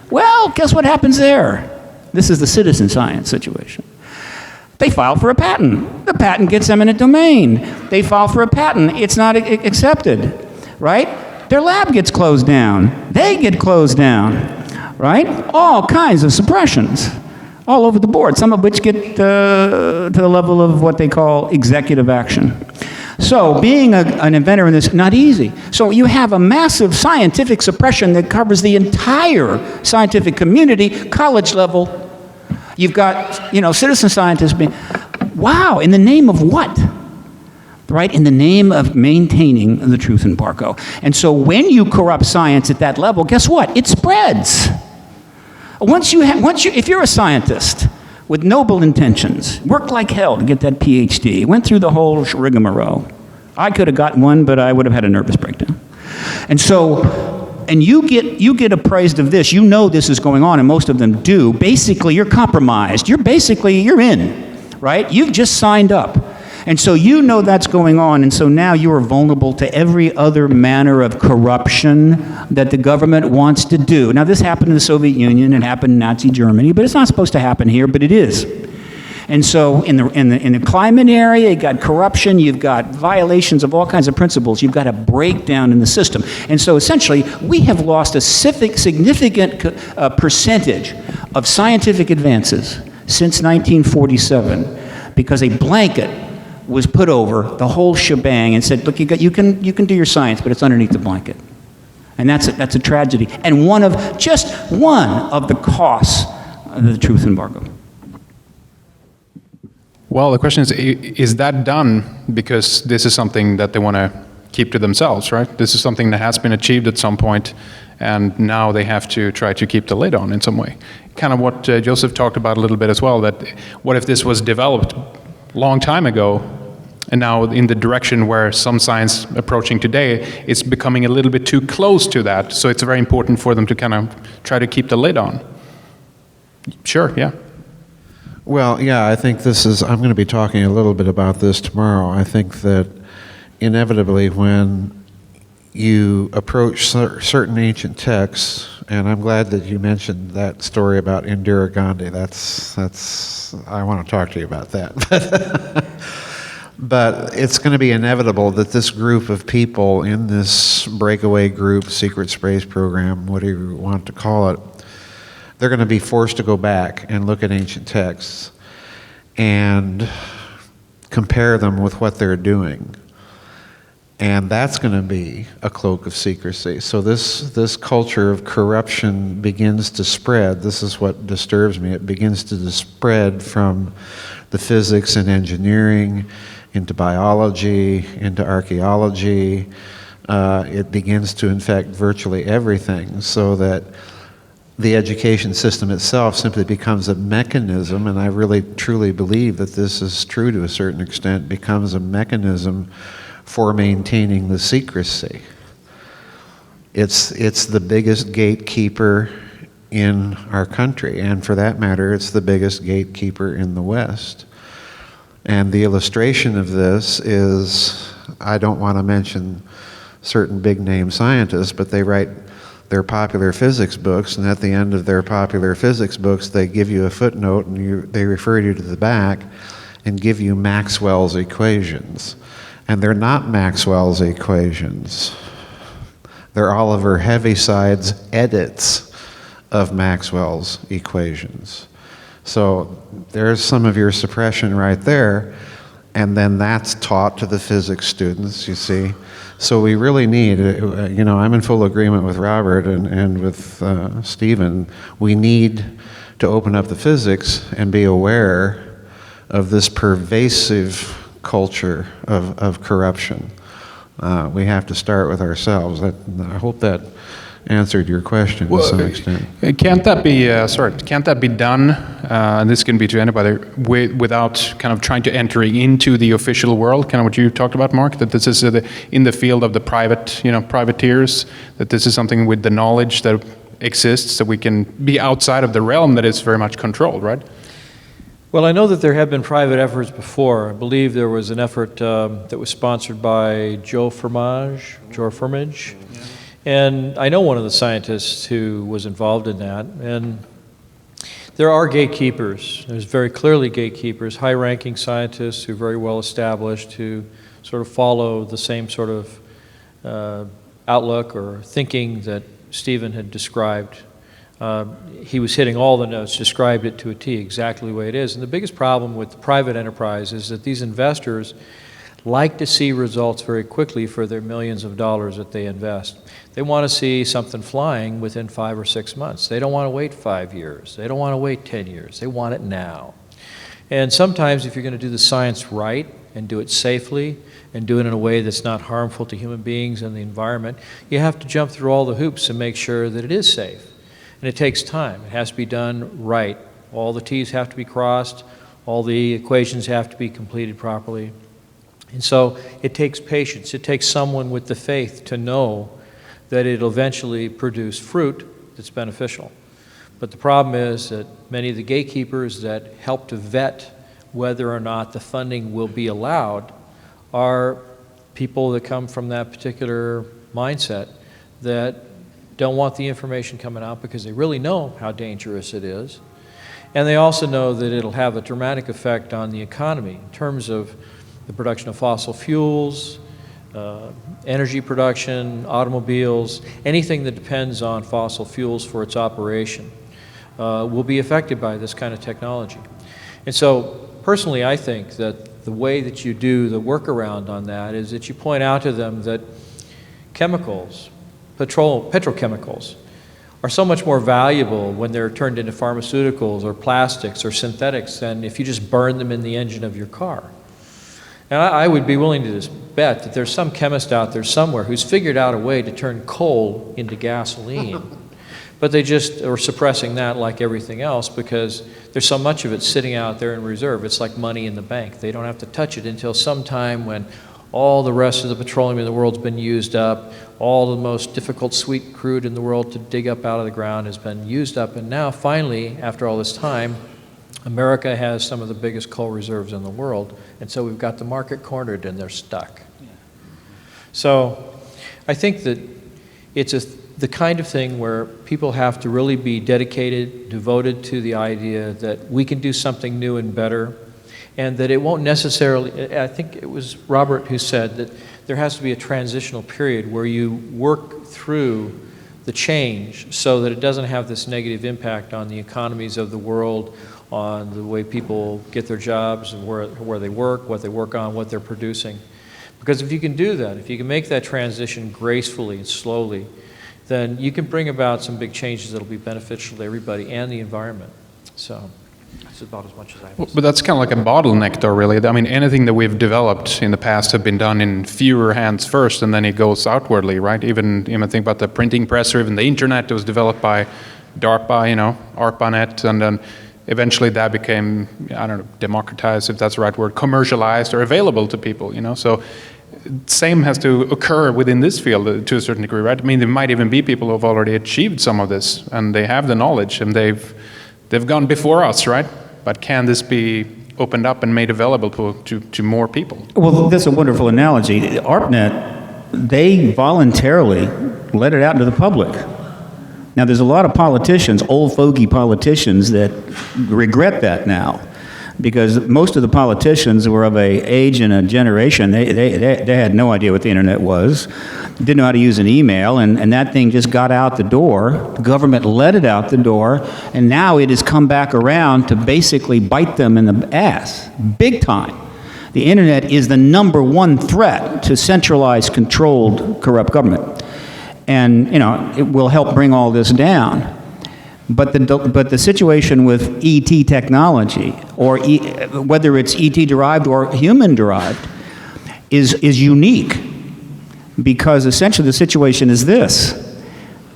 Well, guess what happens there? This is the citizen science situation. They file for a patent. The patent gets eminent domain. They file for a patent. It's not accepted, right? Their lab gets closed down. They get closed down, right? All kinds of suppressions all over the board, some of which get to the level of what they call executive action. So being an inventor in this, not easy. So you have a massive scientific suppression that covers the entire scientific community, college level. You've got, citizen scientists being, wow, in the name of what? Right? In the name of maintaining the truth embargo. And so when you corrupt science at that level, guess what? It spreads. If you're a scientist with noble intentions, worked like hell to get that PhD, went through the whole rigmarole. I could have gotten one, but I would have had a nervous breakdown. And you get appraised of this, you know this is going on, and most of them do. Basically, you're compromised. You're in, right? You've just signed up. And so you know that's going on, and so now you are vulnerable to every other manner of corruption that the government wants to do. Now, this happened in the Soviet Union, it happened in Nazi Germany, but it's not supposed to happen here, but it is. And so in the climate area, you've got corruption, you've got violations of all kinds of principles, you've got a breakdown in the system. And so essentially, we have lost a significant percentage of scientific advances since 1947 because a blanket was put over the whole shebang and said, look, you can do your science, but it's underneath the blanket. And that's a tragedy. And just one of the costs of the truth embargo. Well, the question is that done because this is something that they want to keep to themselves, right? This is something that has been achieved at some point, and now they have to try to keep the lid on in some way. Kind of what Joseph talked about a little bit as well, that what if this was developed long time ago, and now in the direction where some science approaching today, it's becoming a little bit too close to that, so it's very important for them to kind of try to keep the lid on. Sure, yeah. Well, yeah, I think I'm going to be talking a little bit about this tomorrow. I think that inevitably when you approach certain ancient texts, and I'm glad that you mentioned that story about Indira Gandhi. I want to talk to you about that. But it's going to be inevitable that this group of people in this breakaway group, secret space program, whatever you want to call it, they're going to be forced to go back and look at ancient texts and compare them with what they're doing. And that's going to be a cloak of secrecy. So this culture of corruption begins to spread. This is what disturbs me. It begins to spread from the physics and engineering into biology, into archaeology. It begins to infect virtually everything, so that the education system itself simply becomes a mechanism, and I really truly believe that this is true to a certain extent, becomes a mechanism for maintaining the secrecy. It's the biggest gatekeeper in our country, and for that matter, it's the biggest gatekeeper in the West. And the illustration of this is, I don't want to mention certain big-name scientists, but they write their popular physics books, and at the end of their popular physics books, they give you a footnote, and they refer you to the back and give you Maxwell's equations. And they're not Maxwell's equations. They're Oliver Heaviside's edits of Maxwell's equations. So there's some of your suppression right there, and then that's taught to the physics students, you see. So we really need, I'm in full agreement with Robert and with Stephen. We need to open up the physics and be aware of this pervasive culture of corruption. We have to start with ourselves. I hope that answered your question to some extent. Can't that be can't that be done? And this can be to anybody without kind of trying to enter into the official world. Kind of what you talked about, Mark. That this is in the field of the private, privateers. That this is something with the knowledge that exists, that we can be outside of the realm that is very much controlled, right? Well, I know that there have been private efforts before. I believe there was an effort that was sponsored by Joe Firmage. And I know one of the scientists who was involved in that. And there are gatekeepers. There's very clearly gatekeepers, high-ranking scientists who are very well established, who sort of follow the same sort of outlook or thinking that Stephen had described. He was hitting all the notes, described it to a T, exactly the way it is. And the biggest problem with the private enterprise is that these investors like to see results very quickly for their millions of dollars that they invest. They want to see something flying within 5 or 6 months. They don't want to wait 5 years. They don't want to wait 10 years. They want it now. And sometimes if you're going to do the science right and do it safely and do it in a way that's not harmful to human beings and the environment, you have to jump through all the hoops and make sure that it is safe. And it takes time. It has to be done right. All the T's have to be crossed. All the equations have to be completed properly. And so it takes patience. It takes someone with the faith to know that it'll eventually produce fruit that's beneficial. But the problem is that many of the gatekeepers that help to vet whether or not the funding will be allowed are people that come from that particular mindset that don't want the information coming out because they really know how dangerous it is. And they also know that it'll have a dramatic effect on the economy in terms of the production of fossil fuels, energy production, automobiles, anything that depends on fossil fuels for its operation will be affected by this kind of technology. And so personally, I think that the way that you do the workaround on that is that you point out to them that chemicals, petrochemicals, are so much more valuable when they're turned into pharmaceuticals or plastics or synthetics than if you just burn them in the engine of your car. And I would be willing to just bet that there's some chemist out there somewhere who's figured out a way to turn coal into gasoline. But they just are suppressing that like everything else because there's so much of it sitting out there in reserve. It's like money in the bank. They don't have to touch it until sometime when all the rest of the petroleum in the world's been used up, all the most difficult sweet crude in the world to dig up out of the ground has been used up. And now finally, after all this time, America has some of the biggest coal reserves in the world, and so we've got the market cornered and they're stuck. So I think that it's the kind of thing where people have to really be dedicated, devoted to the idea that we can do something new and better, and that it won't necessarily, I think it was Robert who said that there has to be a transitional period where you work through the change so that it doesn't have this negative impact on the economies of the world, on the way people get their jobs, and where they work, what they work on, what they're producing. Because if you can do that, if you can make that transition gracefully and slowly, then you can bring about some big changes that will be beneficial to everybody and the environment. So that's about as much as I have to say. But that's kind of like a bottleneck, though, really. I mean, anything that we've developed in the past have been done in fewer hands first, and then it goes outwardly, right? Even think about the printing press or even the internet. It was developed by DARPA, ARPANET, and then eventually that became, I don't know, democratized, if that's the right word, commercialized or available to people, So same has to occur within this field to a certain degree, right? I mean, there might even be people who have already achieved some of this, and they have the knowledge, and they've gone before us, right? But can this be opened up and made available to more people? Well, that's a wonderful analogy. ARPANET, they voluntarily let it out to the public. Now, there's a lot of politicians, old fogey politicians, that regret that now, because most of the politicians were of an age and a generation, they had no idea what the internet was, didn't know how to use an email, and that thing just got out the door. The government let it out the door, and now it has come back around to basically bite them in the ass, big time. The internet is the #1 threat to centralized, controlled, corrupt government. And, it will help bring all this down. But the situation with ET technology, or whether it's ET derived or human derived, is unique, because essentially the situation is this: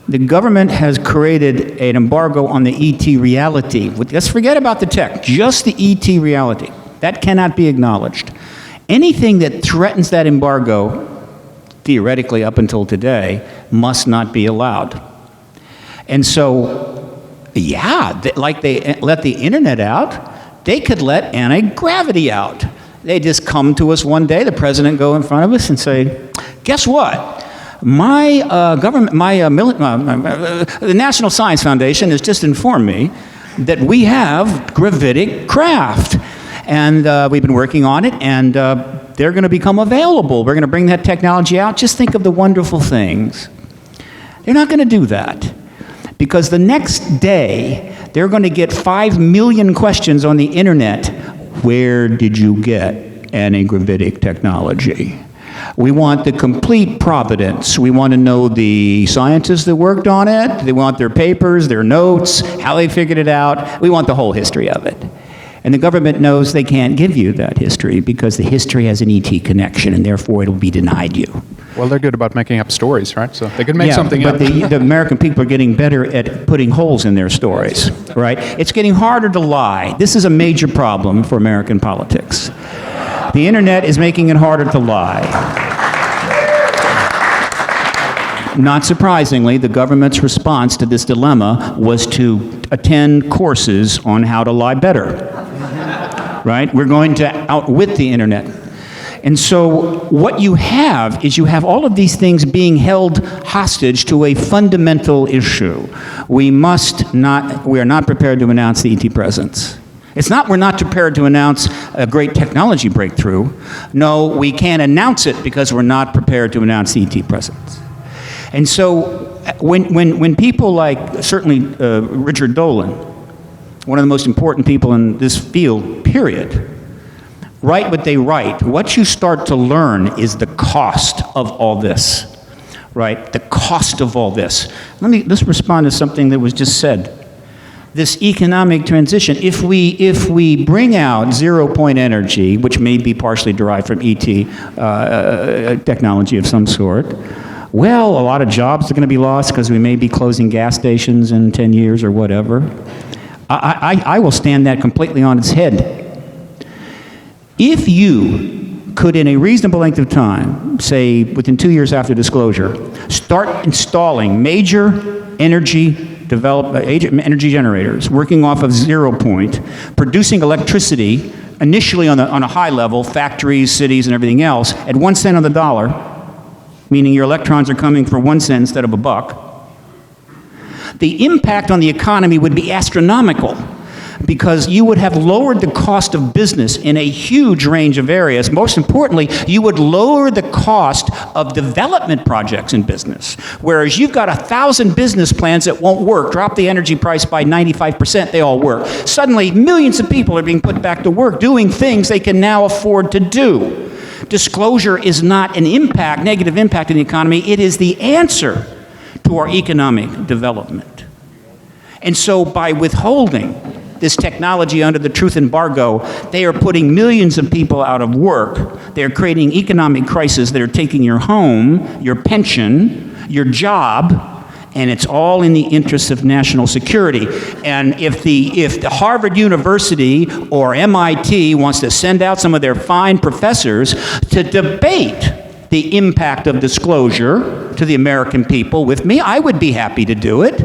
The government has created an embargo on the ET reality. Let's forget about the tech, just the ET reality. That cannot be acknowledged. Anything that threatens that embargo, theoretically up until today, must not be allowed. And so, yeah, like they let the internet out, they could let anti-gravity out. They just come to us one day, the president go in front of us and say, guess what? My the National Science Foundation has just informed me that we have gravitic craft. And we've been working on it, and they're going to become available. We're going to bring that technology out. Just think of the wonderful things. They're not going to do that. Because the next day, they're going to get 5 million questions on the internet. Where did you get anti-gravitic technology? We want the complete provenance. We want to know the scientists that worked on it. They want their papers, their notes, how they figured it out. We want the whole history of it. And the government knows they can't give you that history because the history has an ET connection, and therefore it'll be denied you. Well, they're good about making up stories, right? So they could make something up. But the American people are getting better at putting holes in their stories, right? It's getting harder to lie. This is a major problem for American politics. The internet is making it harder to lie. Not surprisingly, the government's response to this dilemma was to attend courses on how to lie better. Right? We're going to outwit the internet. And so what you have is you have all of these things being held hostage to a fundamental issue. We are not prepared to announce the ET presence. It's not we're not prepared to announce a great technology breakthrough. No, we can't announce it because we're not prepared to announce the ET presence. And so when people like, certainly Richard Dolan, one of the most important people in this field, period, write what they write, what you start to learn is the cost of all this, right? The cost of all this. Let's respond to something that was just said. This economic transition, if we bring out zero-point energy, which may be partially derived from ET technology of some sort, well, a lot of jobs are going to be lost because we may be closing gas stations in 10 years or whatever. I will stand that completely on its head. If you could, in a reasonable length of time, say within 2 years after disclosure, start installing major energy generators working off of 0 point, producing electricity initially on a high level, factories, cities, and everything else, at 1 cent on the dollar, meaning your electrons are coming for 1 cent instead of a buck, the impact on the economy would be astronomical because you would have lowered the cost of business in a huge range of areas. Most importantly, you would lower the cost of development projects in business. Whereas you've got 1,000 business plans that won't work, drop the energy price by 95%, they all work. Suddenly, millions of people are being put back to work doing things they can now afford to do. Disclosure is not an impact, negative impact in the economy, it is the answer to our economic development. And so by withholding this technology under the truth embargo, they are putting millions of people out of work. They're creating economic crises that are taking your home, your pension, your job, and it's all in the interest of national security. And if the Harvard University or MIT wants to send out some of their fine professors to debate the impact of disclosure to the American people with me, I would be happy to do it.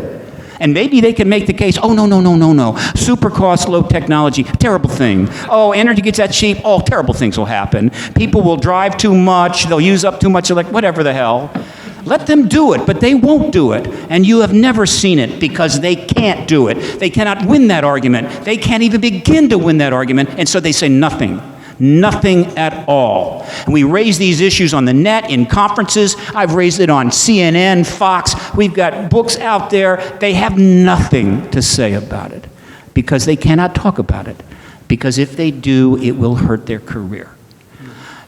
And maybe they can make the case, oh, no. Super cost, low technology, terrible thing. Oh, energy gets that cheap, oh, terrible things will happen. People will drive too much, they'll use up too much, whatever the hell. Let them do it, but they won't do it. And you have never seen it because they can't do it. They cannot win that argument. They can't even begin to win that argument, and so they say nothing. Nothing at all. And we raise these issues on the net, in conferences. I've raised it on CNN, Fox. We've got books out there. They have nothing to say about it because they cannot talk about it. Because if they do, it will hurt their career.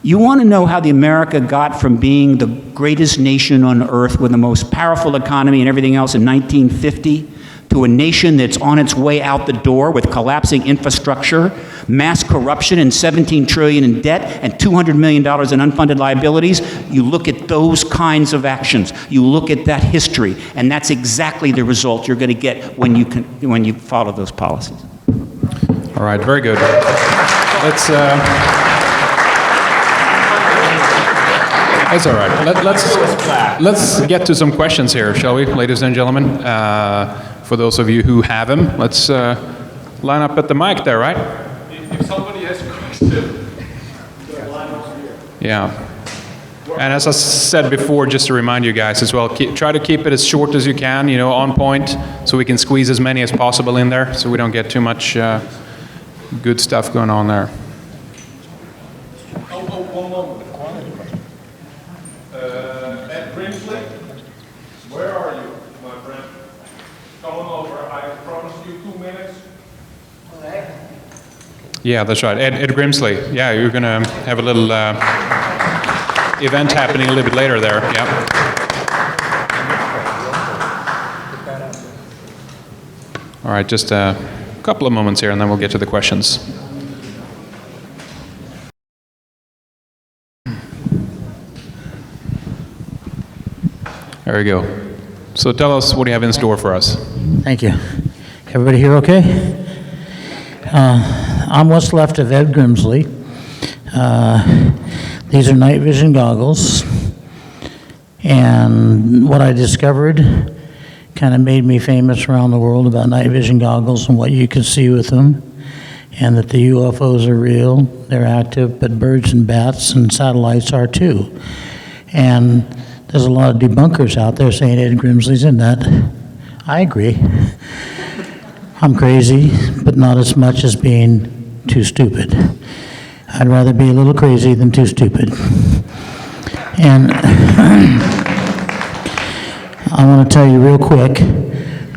You want to know how the America got from being the greatest nation on earth with the most powerful economy and everything else in 1950 to a nation that's on its way out the door with collapsing infrastructure, mass corruption, and $17 trillion in debt, and $200 million in unfunded liabilities. You look at those kinds of actions. You look at that history, and that's exactly the result you're going to get when you follow those policies. All right, very good. That's all right. Let's get to some questions here, shall we, ladies and gentlemen? For those of you who have them, let's line up at the mic there, right? If somebody has a question, yeah. And as I said before, just to remind you guys as well, try to keep it as short as you can, on point, so we can squeeze as many as possible in there, so we don't get too much good stuff going on there. one moment. Ed Brinsley, where are you, my friend? Come on over. I promised you 2 minutes. Yeah, that's right. Ed Grimsley. Yeah, you're going to have a little event happening a little bit later there. Yeah. All right, just a couple of moments here, and then we'll get to the questions. There we go. So tell us, what do you have in store for us? Thank you. Everybody here okay? I'm what's left of Ed Grimsley. These are night vision goggles. And what I discovered kind of made me famous around the world about night vision goggles and what you can see with them. And that the UFOs are real, they're active, but birds and bats and satellites are too. And there's a lot of debunkers out there saying Ed Grimsley's in that. I agree. I'm crazy, but not as much as being too stupid. I'd rather be a little crazy than too stupid. And I want to tell you real quick,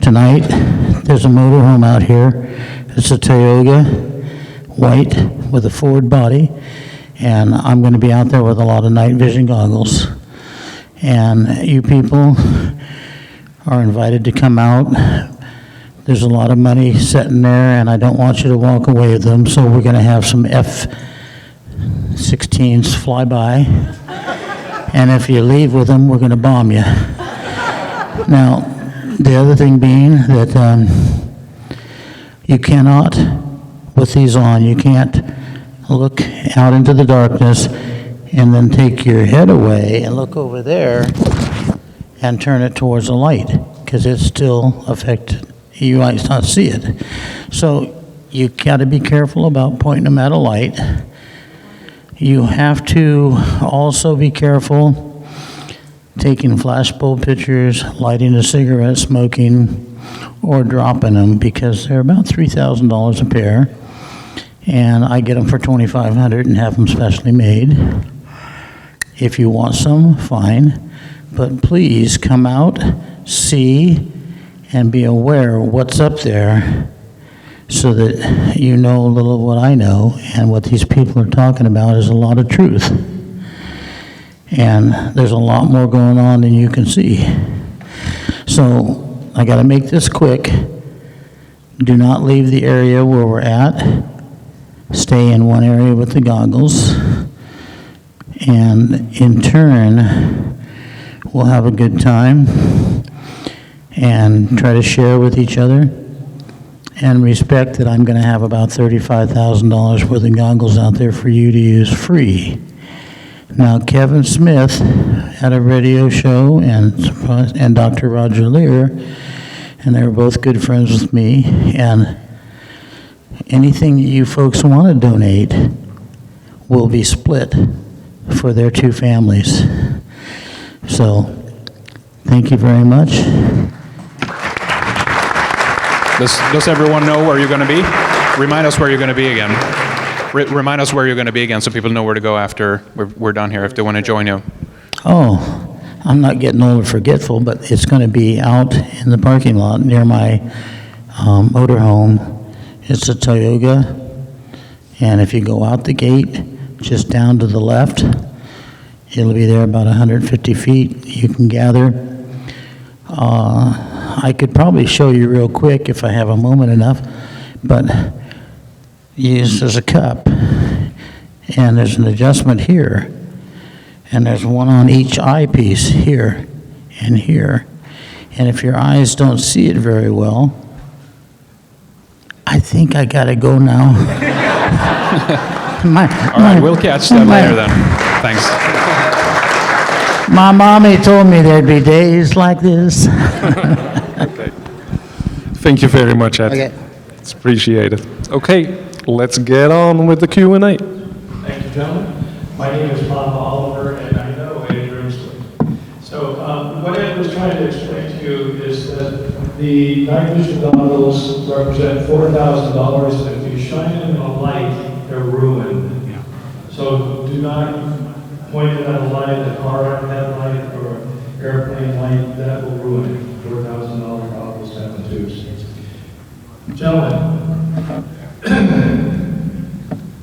tonight, there's a motorhome out here. It's a Toyota, white, with a Ford body, and I'm going to be out there with a lot of night vision goggles. And you people are invited to come out. There's a lot of money sitting there, and I don't want you to walk away with them, so we're going to have some F-16s fly by, and if you leave with them, we're going to bomb you. Now, the other thing being that you cannot, with these on, you can't look out into the darkness and then take your head away and look over there and turn it towards the light, because it's still affected. You might not see it. So you got to be careful about pointing them at a light. You have to also be careful taking flashbulb pictures, lighting a cigarette, smoking, or dropping them, because they're about $3,000 a pair. And I get them for $2,500 and have them specially made. If you want some, fine. But please come out, see, and be aware of what's up there, so that you know a little of what I know, and what these people are talking about is a lot of truth. And there's a lot more going on than you can see. So I got to make this quick. Do not leave the area where we're at. Stay in one area with the goggles. And in turn, we'll have a good time and try to share with each other, and respect that I'm going to have about $35,000 worth of goggles out there for you to use free. Now, Kevin Smith had a radio show, and Dr. Roger Lear, and they were both good friends with me, and anything that you folks want to donate will be split for their two families. So, thank you very much. Does everyone know where you're going to be? Remind us where you're going to be again. Remind us where you're going to be again, so people know where to go after we're done here if they want to join you. Oh, I'm not getting old or forgetful, but it's going to be out in the parking lot near my motorhome. It's a Toyota, and if you go out the gate, just down to the left, it'll be there about 150 feet. You can gather. I could probably show you real quick if I have a moment enough, but use as a cup, and there's an adjustment here, and there's one on each eyepiece here and here. And if your eyes don't see it very well, I think I gotta go now. All right, we'll catch that later then. Thanks. My mommy told me there'd be days like this. Okay. Thank you very much, Ed. Okay. It's appreciated. Okay, let's get on with the Q&A. Thank you, gentlemen. My name is Bob Oliver, and I know Ed Grimsley. So what Ed was trying to explain to you is that the night vision goggles represent $4,000, and if you shine them in a light, they're ruined. So do not point it at a light, a car headlight, or airplane light. That will ruin it. $4,000 goggles have the tubes. Gentlemen,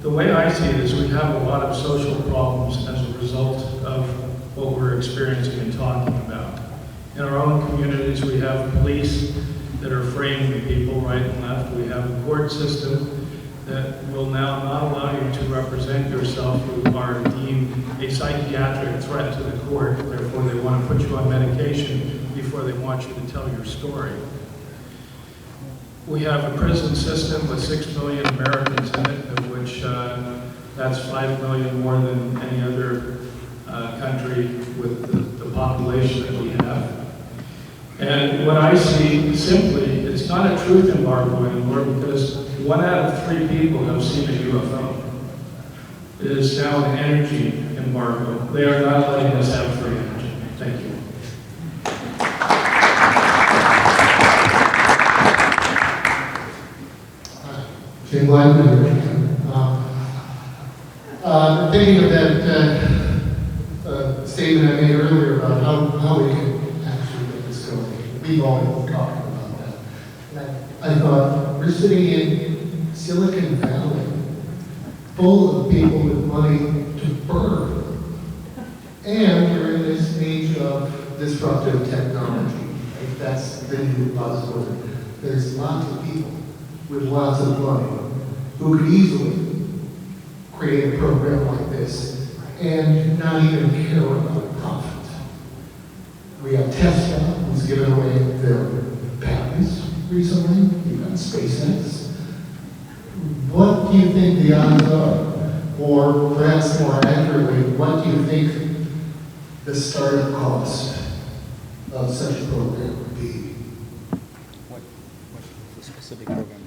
the way I see it is we have a lot of social problems as a result of what we're experiencing and talking about. In our own communities, we have police that are framing people right and left. We have a court system that will now not allow you to represent yourself who are deemed a psychiatric threat to the court. Therefore, they want to put you on medication before they want you to tell your story. We have a prison system with 6 million Americans in it, of which that's 5 million more than any other country with the population that we have. And what I see simply, it's not a truth embargo anymore because 1 out of 3 people have seen a UFO. It is now an energy embargo. They are not letting us have free energy. Thank you. Jim Glenn, thinking of that statement I made earlier about how we can actually get this going. We've all been talking about that. I thought, we're sitting in Silicon Valley, full of people with money to burn. And we're in this age of disruptive technology. Like that's the new buzzword. There's lots of people with lots of money who could easily create a program like this and not even care about profit. We have Tesla, who's given away their patents recently. We've got SpaceX. What do you think the odds are? Or perhaps more accurately, what do you think the startup cost of such a program would be? What's the specific program?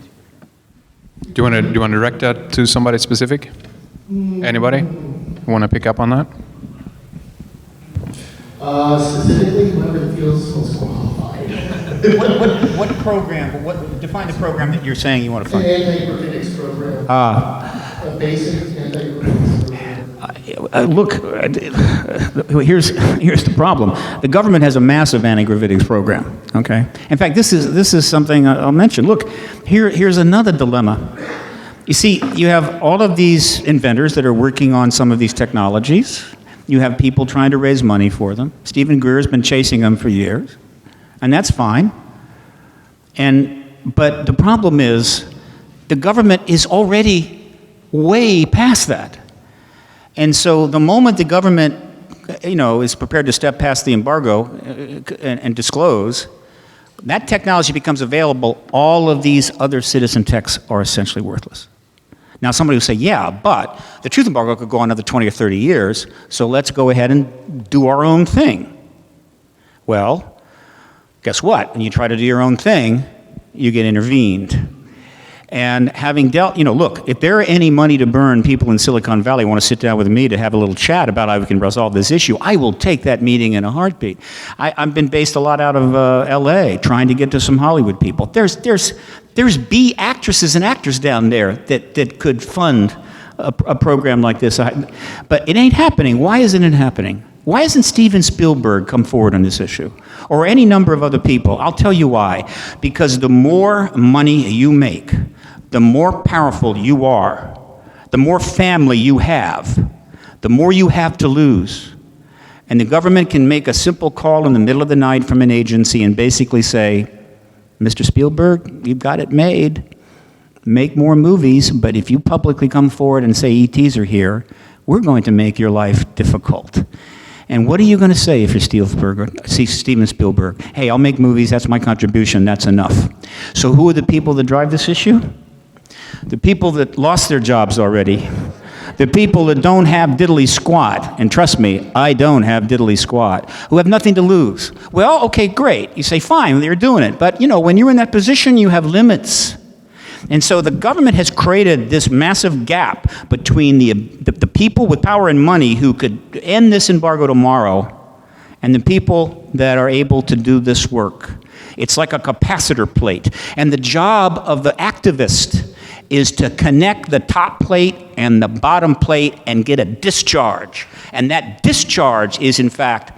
Do you want to direct that to somebody specific? Anybody? Want to pick up on that? Specifically, whoever feels most qualified. What program, define the program that you're saying you want to The fund? anti-gravitics program. A basic anti-gravitics program. Look, here's the problem. The government has a massive anti-gravitics program, okay? In fact, this is something I'll mention. Look, here's another dilemma. You see, you have all of these inventors that are working on some of these technologies. You have people trying to raise money for them. Stephen Greer's been chasing them for years, and that's fine. But the problem is, the government is already way past that. And so the moment the government, is prepared to step past the embargo and disclose, that technology becomes available, all of these other citizen techs are essentially worthless. Now somebody will say, yeah, but the truth embargo could go on another 20 or 30 years, so let's go ahead and do our own thing. Well, guess what? When you try to do your own thing, you get intervened. And having dealt, look, if there are any money to burn, people in Silicon Valley want to sit down with me to have a little chat about how we can resolve this issue, I will take that meeting in a heartbeat. I've been based a lot out of LA, trying to get to some Hollywood people. There's B actresses and actors down there that could fund a program like this. But it ain't happening. Why isn't it happening? Why hasn't Steven Spielberg come forward on this issue? Or any number of other people? I'll tell you why. Because the more money you make, the more powerful you are, the more family you have, the more you have to lose. And the government can make a simple call in the middle of the night from an agency and basically say, Mr. Spielberg, you've got it made. Make more movies, but if you publicly come forward and say ETs are here, we're going to make your life difficult. And what are you going to say if you're Steven Spielberg? Hey, I'll make movies, that's my contribution, that's enough. So who are the people that drive this issue? The people that lost their jobs already. The people that don't have diddly squat, and trust me, I don't have diddly squat, who have nothing to lose. Well, okay, great. You say, fine, they're doing it. But, you know, when you're in that position, you have limits. And so the government has created this massive gap between the people with power and money who could end this embargo tomorrow and the people that are able to do this work. It's like a capacitor plate. And the job of the activist is to connect the top plate and the bottom plate and get a discharge. And that discharge is, in fact,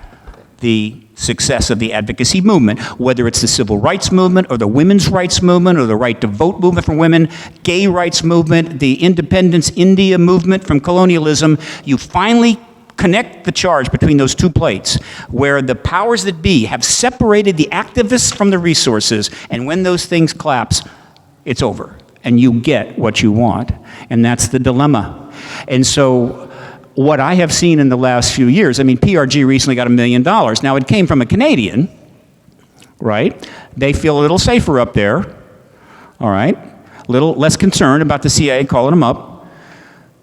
the success of the advocacy movement, whether it's the civil rights movement or the women's rights movement or the right to vote movement for women, gay rights movement, the independence India movement from colonialism. You finally connect the charge between those two plates where the powers that be have separated the activists from the resources, and when those things collapse, it's over. And you get what you want. And that's the dilemma. And so what I have seen in the last few years, I mean, PRG recently got $1 million. Now, it came from a Canadian, right? They feel a little safer up there, all right? A little less concerned about the CIA calling them up.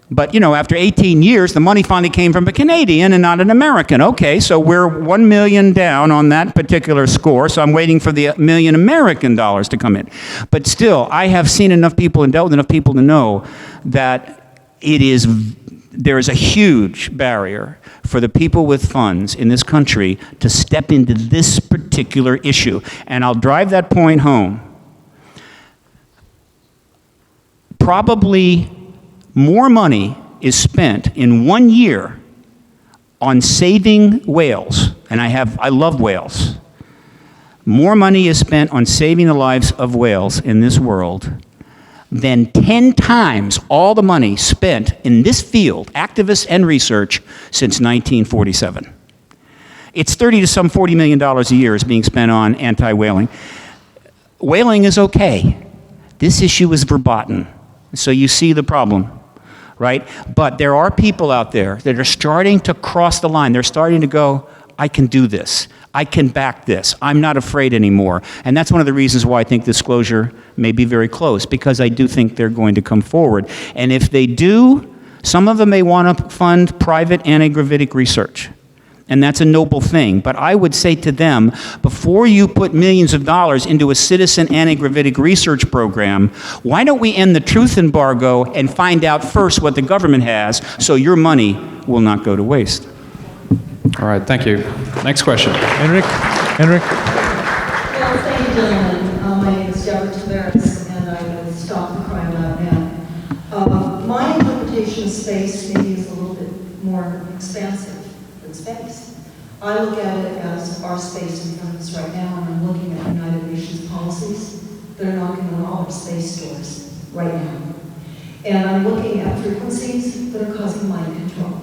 But, you know, after 18 years, the money finally came from a Canadian and not an American. Okay, so we're $1 million down on that particular score, so I'm waiting for the $1 million American dollars to come in. But still, I have seen enough people and dealt with enough people to know that there is a huge barrier for the people with funds in this country to step into this particular issue. And I'll drive that point home. Probably more money is spent in 1 year on saving whales, and I love whales. More money is spent on saving the lives of whales in this world than 10 times all the money spent in this field, activists and research, since 1947. It's $30 to some $40 million a year is being spent on anti-whaling. Whaling is okay. This issue is verboten. So you see the problem, right? But there are people out there that are starting to cross the line. They're starting to go, I can do this. I can back this. I'm not afraid anymore. And that's one of the reasons why I think disclosure may be very close, because I do think they're going to come forward. And if they do, some of them may want to fund private anti-gravitic research. And that's a noble thing. But I would say to them, before you put millions of dollars into a citizen anti-gravitic research program, why don't we end the truth embargo and find out first what the government has so your money will not go to waste? All right, thank you. Next question. Henrik? Well, thank you, gentlemen. My name is Deborah Tavares, and I'm with StopTheCrime.net. My interpretation of space maybe is a little bit more expansive than space. I look at it as our space in front of us right now, and I'm looking at United Nations policies that are knocking on all our space doors right now. And I'm looking at frequencies that are causing mind control.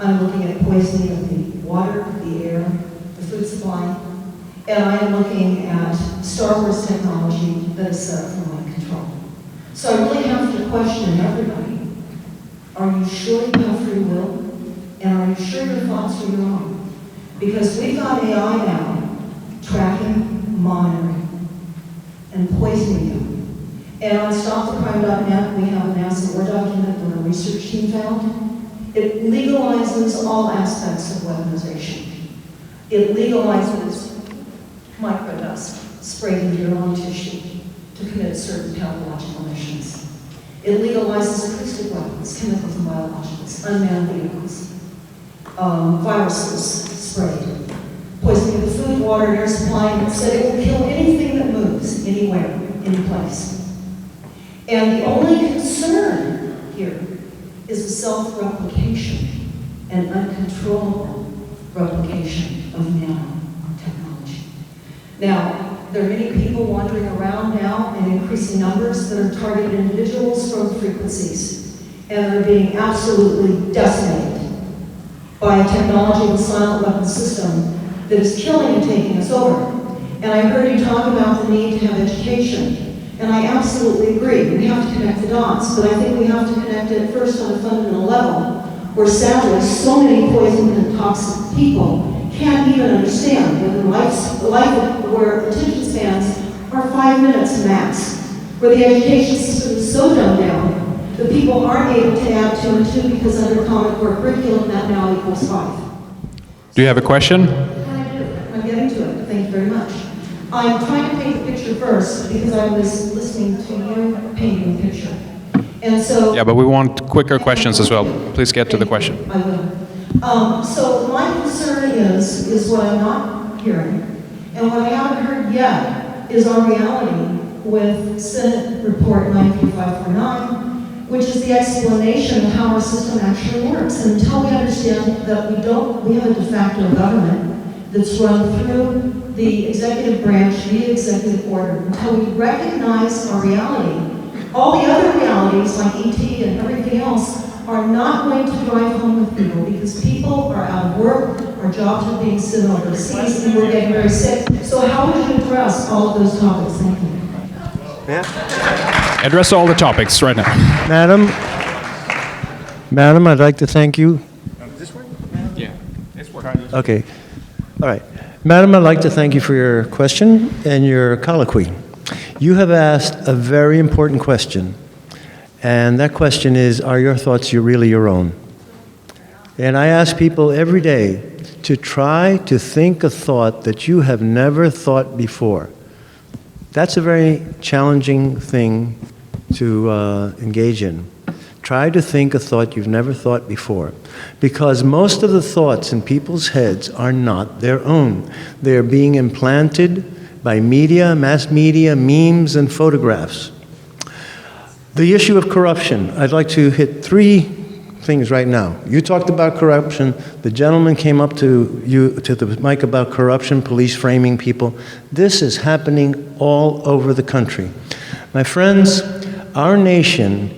I'm looking at poisoning of the water, the air, the food supply, and I am looking at Star Wars technology that is set up for mind control. So I really have to question everybody. Are you sure you have free will? And are you sure your thoughts are your own? Because we've got AI now tracking, monitoring, and poisoning you. And on StopTheCrime.net, we have a NASA Word document that our research team found. It legalizes all aspects of weaponization. It legalizes microdust sprayed into your lung tissue to commit certain pathological missions. It legalizes acoustic weapons, chemicals and biologicals, unmanned vehicles, viruses sprayed, poisoning of the food, water, and air supply, and said it will kill anything that moves, anywhere, any place. And the only concern here is the self-replication and uncontrollable replication of nanotechnology. Now, there are many people wandering around now in increasing numbers that are targeting individuals from frequencies and are being absolutely decimated by a technology of the silent weapon system that is killing and taking us over. And I heard you talk about the need to have education, and I absolutely agree. We have to connect the dots, but I think we have to connect it first on a fundamental level, where sadly so many poisoned and toxic people can't even understand where attention spans are 5 minutes max, where the education system is so dumbed down that people aren't able to add 2 and 2 because under Common Core curriculum that now equals 5. Do you have a question? I'm getting to it. Thank you very much. I'm trying to paint the picture first because I was listening to you painting the picture. And so... Yeah, but we want quicker questions as well. Please get to the question. I will. So my concern is what I'm not hearing, and what I haven't heard yet is our reality with Senate Report 93549, which is the explanation of how our system actually works. And until we understand that we have a de facto government that's run through the executive branch via executive order, until we recognize our reality, all the other realities like ET and everything else are not going to drive home with people because people are out of work, our jobs are being sent overseas, and we're getting very sick. So how would you address all of those topics? Thank you. Yeah. Address all the topics right now. Madam, I'd like to thank you. Yeah, it's working. Okay. All right. Madam, I'd like to thank you for your question and your colloquy. You have asked a very important question, and that question is, are your thoughts really your own? And I ask people every day to try to think a thought that you have never thought before. That's a very challenging thing to engage in. Try to think a thought you've never thought before, because most of the thoughts in people's heads are not their own. They are being implanted by media, mass media, memes, and photographs. The issue of corruption, I'd like to hit 3 things right now. You talked about corruption. The gentleman came up to the mic about corruption, police framing people. This is happening all over the country. My friends, our nation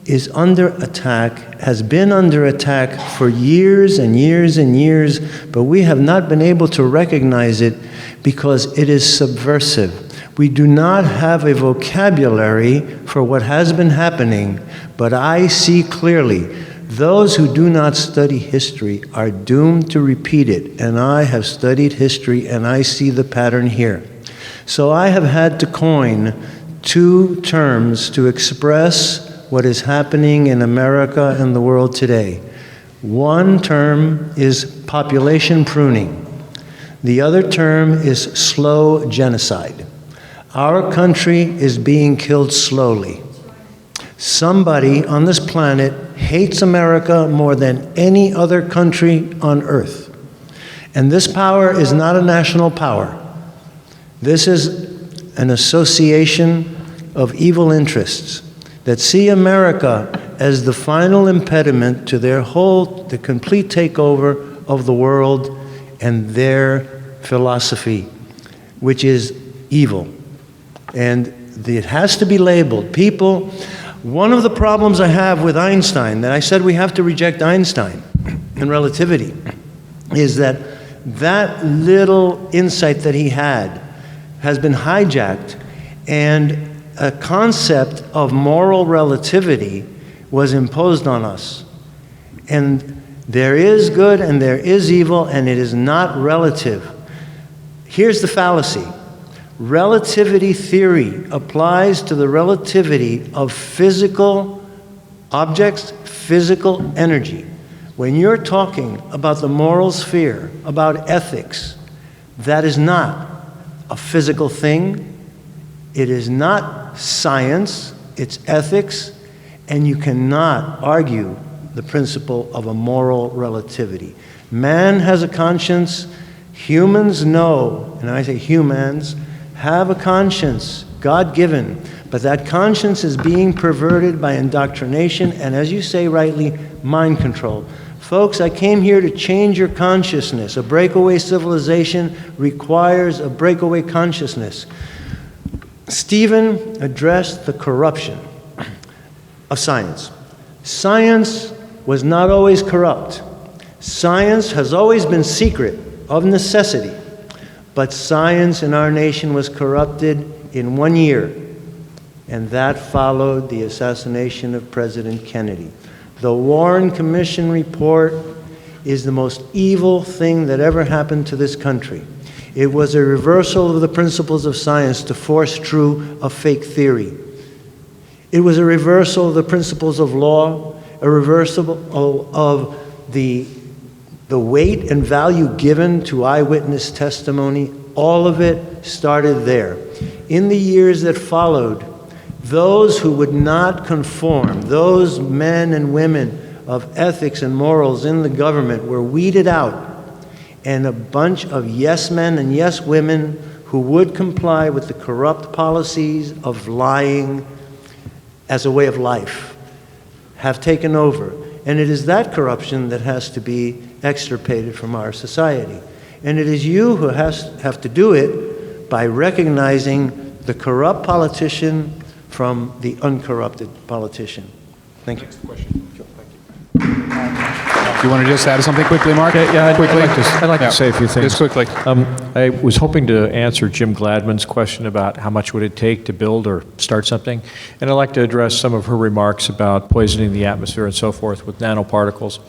is under attack, has been under attack for years and years and years, but we have not been able to recognize it because it is subversive. We do not have a vocabulary for what has been happening, but I see clearly those who do not study history are doomed to repeat it, and I have studied history and I see the pattern here. So I have had to coin 2 terms to express what is happening in America and the world today. One term is population pruning. The other term is slow genocide. Our country is being killed slowly. Somebody on this planet hates America more than any other country on earth. And this power is not a national power. This is an association of evil interests that see America as the final impediment to the complete takeover of the world and their philosophy, which is evil. And it has to be labeled. People, one of the problems I have with Einstein, that I said we have to reject Einstein and relativity, is that little insight that he had has been hijacked, and a concept of moral relativity was imposed on us. And there is good and there is evil, and it is not relative. Here's the fallacy. Relativity theory applies to the relativity of physical objects, physical energy. When you're talking about the moral sphere, about ethics, that is not a physical thing. It is not science, it's ethics, and you cannot argue the principle of a moral relativity. Man has a conscience. Humans know, and I say humans, have a conscience, God-given, but that conscience is being perverted by indoctrination and, as you say rightly, mind control. Folks, I came here to change your consciousness. A breakaway civilization requires a breakaway consciousness. Stephen addressed the corruption of science. Science was not always corrupt. Science has always been secret of necessity, but science in our nation was corrupted in 1 year, and that followed the assassination of President Kennedy. The Warren Commission report is the most evil thing that ever happened to this country. It was a reversal of the principles of science to force true a fake theory. It was a reversal of the principles of law, a reversal of the weight and value given to eyewitness testimony. All of it started there. In the years that followed, those who would not conform, those men and women of ethics and morals in the government were weeded out, and a bunch of yes men and yes women who would comply with the corrupt policies of lying as a way of life have taken over. And it is that corruption that has to be extirpated from our society. And it is you who have to do it by recognizing the corrupt politician from the uncorrupted politician. Thank you. Next question. You want to just add something quickly, Mark? Yeah, quickly. I'd like to say a few things. Just quickly. I was hoping to answer Jim Gladman's question about how much would it take to build or start something, and I'd like to address some of her remarks about poisoning the atmosphere and so forth with nanoparticles.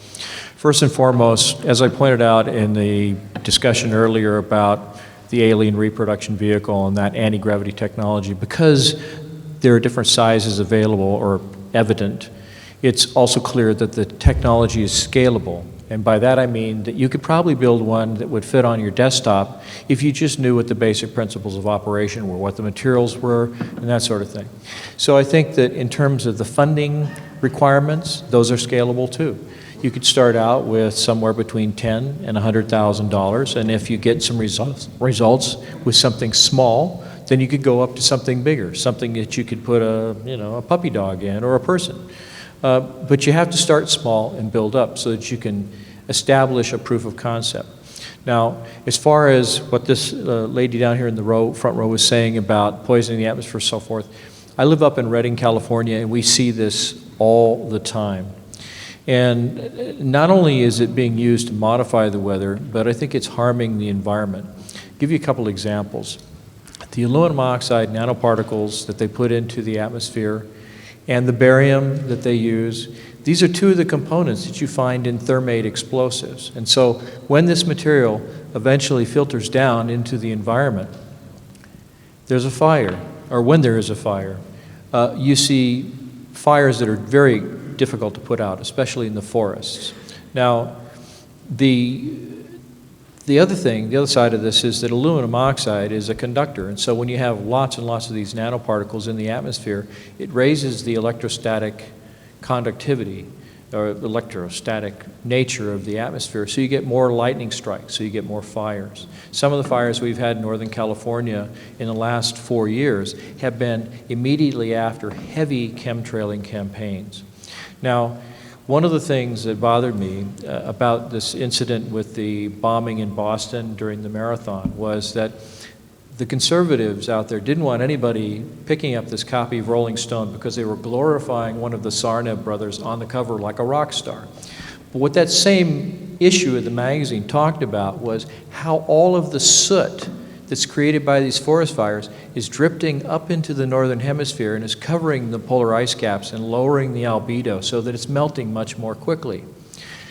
First and foremost, as I pointed out in the discussion earlier about the alien reproduction vehicle and that anti-gravity technology, because there are different sizes available or evident, it's also clear that the technology is scalable. And by that I mean that you could probably build one that would fit on your desktop if you just knew what the basic principles of operation were, what the materials were, and that sort of thing. So I think that in terms of the funding requirements, those are scalable too. You could start out with somewhere between $10,000 and $100,000, and if you get some results with something small, then you could go up to something bigger, something that you could put a puppy dog in or a person. But you have to start small and build up so that you can establish a proof of concept. Now, as far as what this lady down here in the front row was saying about poisoning the atmosphere and so forth, I live up in Redding, California, and we see this all the time. And not only is it being used to modify the weather, but I think it's harming the environment. I'll give you a couple examples. The aluminum oxide nanoparticles that they put into the atmosphere and the barium that they use, these are two of the components that you find in thermate explosives. And so when this material eventually filters down into the environment, there's a fire, or when there is a fire, you see fires that are very difficult to put out, especially in the forests. Now, the other side of this is that aluminum oxide is a conductor, and so when you have lots and lots of these nanoparticles in the atmosphere, it raises the electrostatic conductivity or electrostatic nature of the atmosphere, so you get more lightning strikes, so you get more fires. Some of the fires we've had in Northern California in the last 4 years have been immediately after heavy chemtrailing campaigns. Now, one of the things that bothered me about this incident with the bombing in Boston during the marathon was that the conservatives out there didn't want anybody picking up this copy of Rolling Stone because they were glorifying one of the Tsarnaev brothers on the cover like a rock star. But what that same issue of the magazine talked about was how all of the soot that's created by these forest fires is drifting up into the northern hemisphere and is covering the polar ice caps and lowering the albedo so that it's melting much more quickly.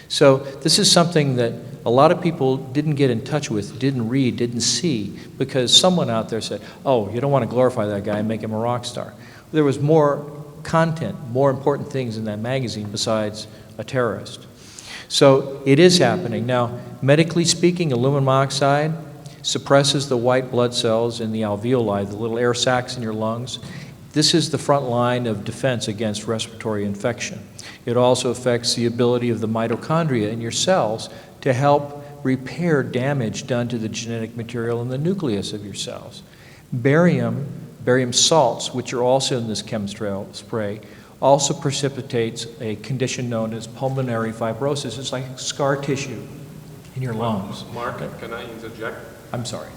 So this is something that a lot of people didn't get in touch with, didn't read, didn't see, because someone out there said, oh, you don't want to glorify that guy and make him a rock star. There was more content, more important things in that magazine besides a terrorist. So it is happening. Now, medically speaking, aluminum oxide suppresses the white blood cells in the alveoli, the little air sacs in your lungs. This is the front line of defense against respiratory infection. It also affects the ability of the mitochondria in your cells to help repair damage done to the genetic material in the nucleus of your cells. Barium salts, which are also in this chemtrail spray, also precipitates a condition known as pulmonary fibrosis. It's like scar tissue in your lungs. Mark, can I interject? I'm sorry.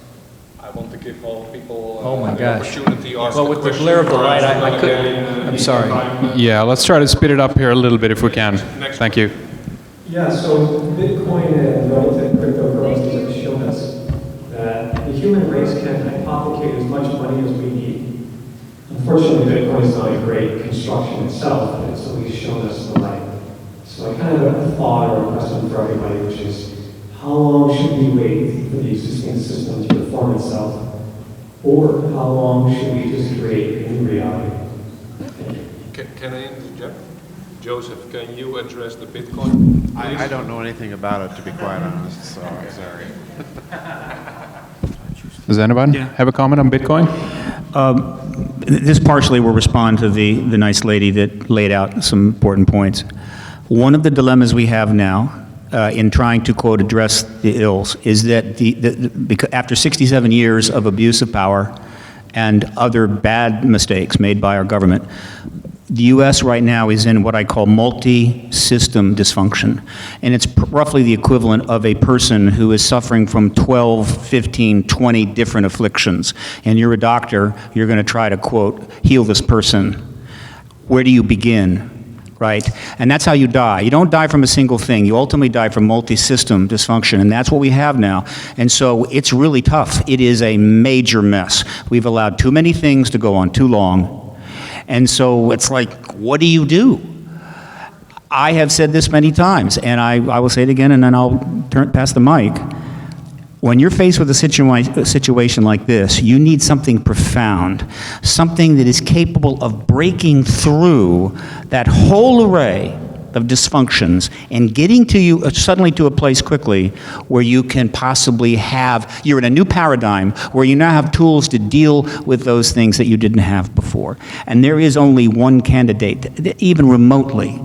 I want to give all people oh my the gosh. opportunity to ask well, with the glare of the light, I couldn't. I'm sorry. Yeah, let's try to speed it up here a little bit if we can. Thank you. Yeah, so Bitcoin and relative cryptocurrencies have shown us that the human race can hypothecate as much money as we need. Unfortunately, Bitcoin is not a great construction itself, but it's at least shown us the light. So I kind of have a thought or a question for everybody, which is, how long should we wait for the existing system to reform itself? Or how long should we just create a new reality? Thank you. Can I interject? Joseph, can you address the Bitcoin? I don't know anything about it, to be quite honest, so I'm sorry. Does anybody have a comment on Bitcoin? This partially will respond to the nice lady that laid out some important points. One of the dilemmas we have now in trying to, quote, address the ills is that because after 67 years of abuse of power and other bad mistakes made by our government, the U.S. right now is in what I call multi-system dysfunction. And it's roughly the equivalent of a person who is suffering from 12, 15, 20 different afflictions. And you're a doctor, you're going to try to, quote, heal this person. Where do you begin? Right? And that's how you die. You don't die from a single thing. You ultimately die from multi-system dysfunction, and that's what we have now. And so it's really tough. It is a major mess. We've allowed too many things to go on too long. And so it's like, what do? I have said this many times, and I will say it again, and then I'll pass the mic. When you're faced with a situation like this, you need something profound, something that is capable of breaking through that whole array of dysfunctions and getting to you suddenly to a place quickly where you can possibly you're in a new paradigm where you now have tools to deal with those things that you didn't have before. And there is only one candidate that even remotely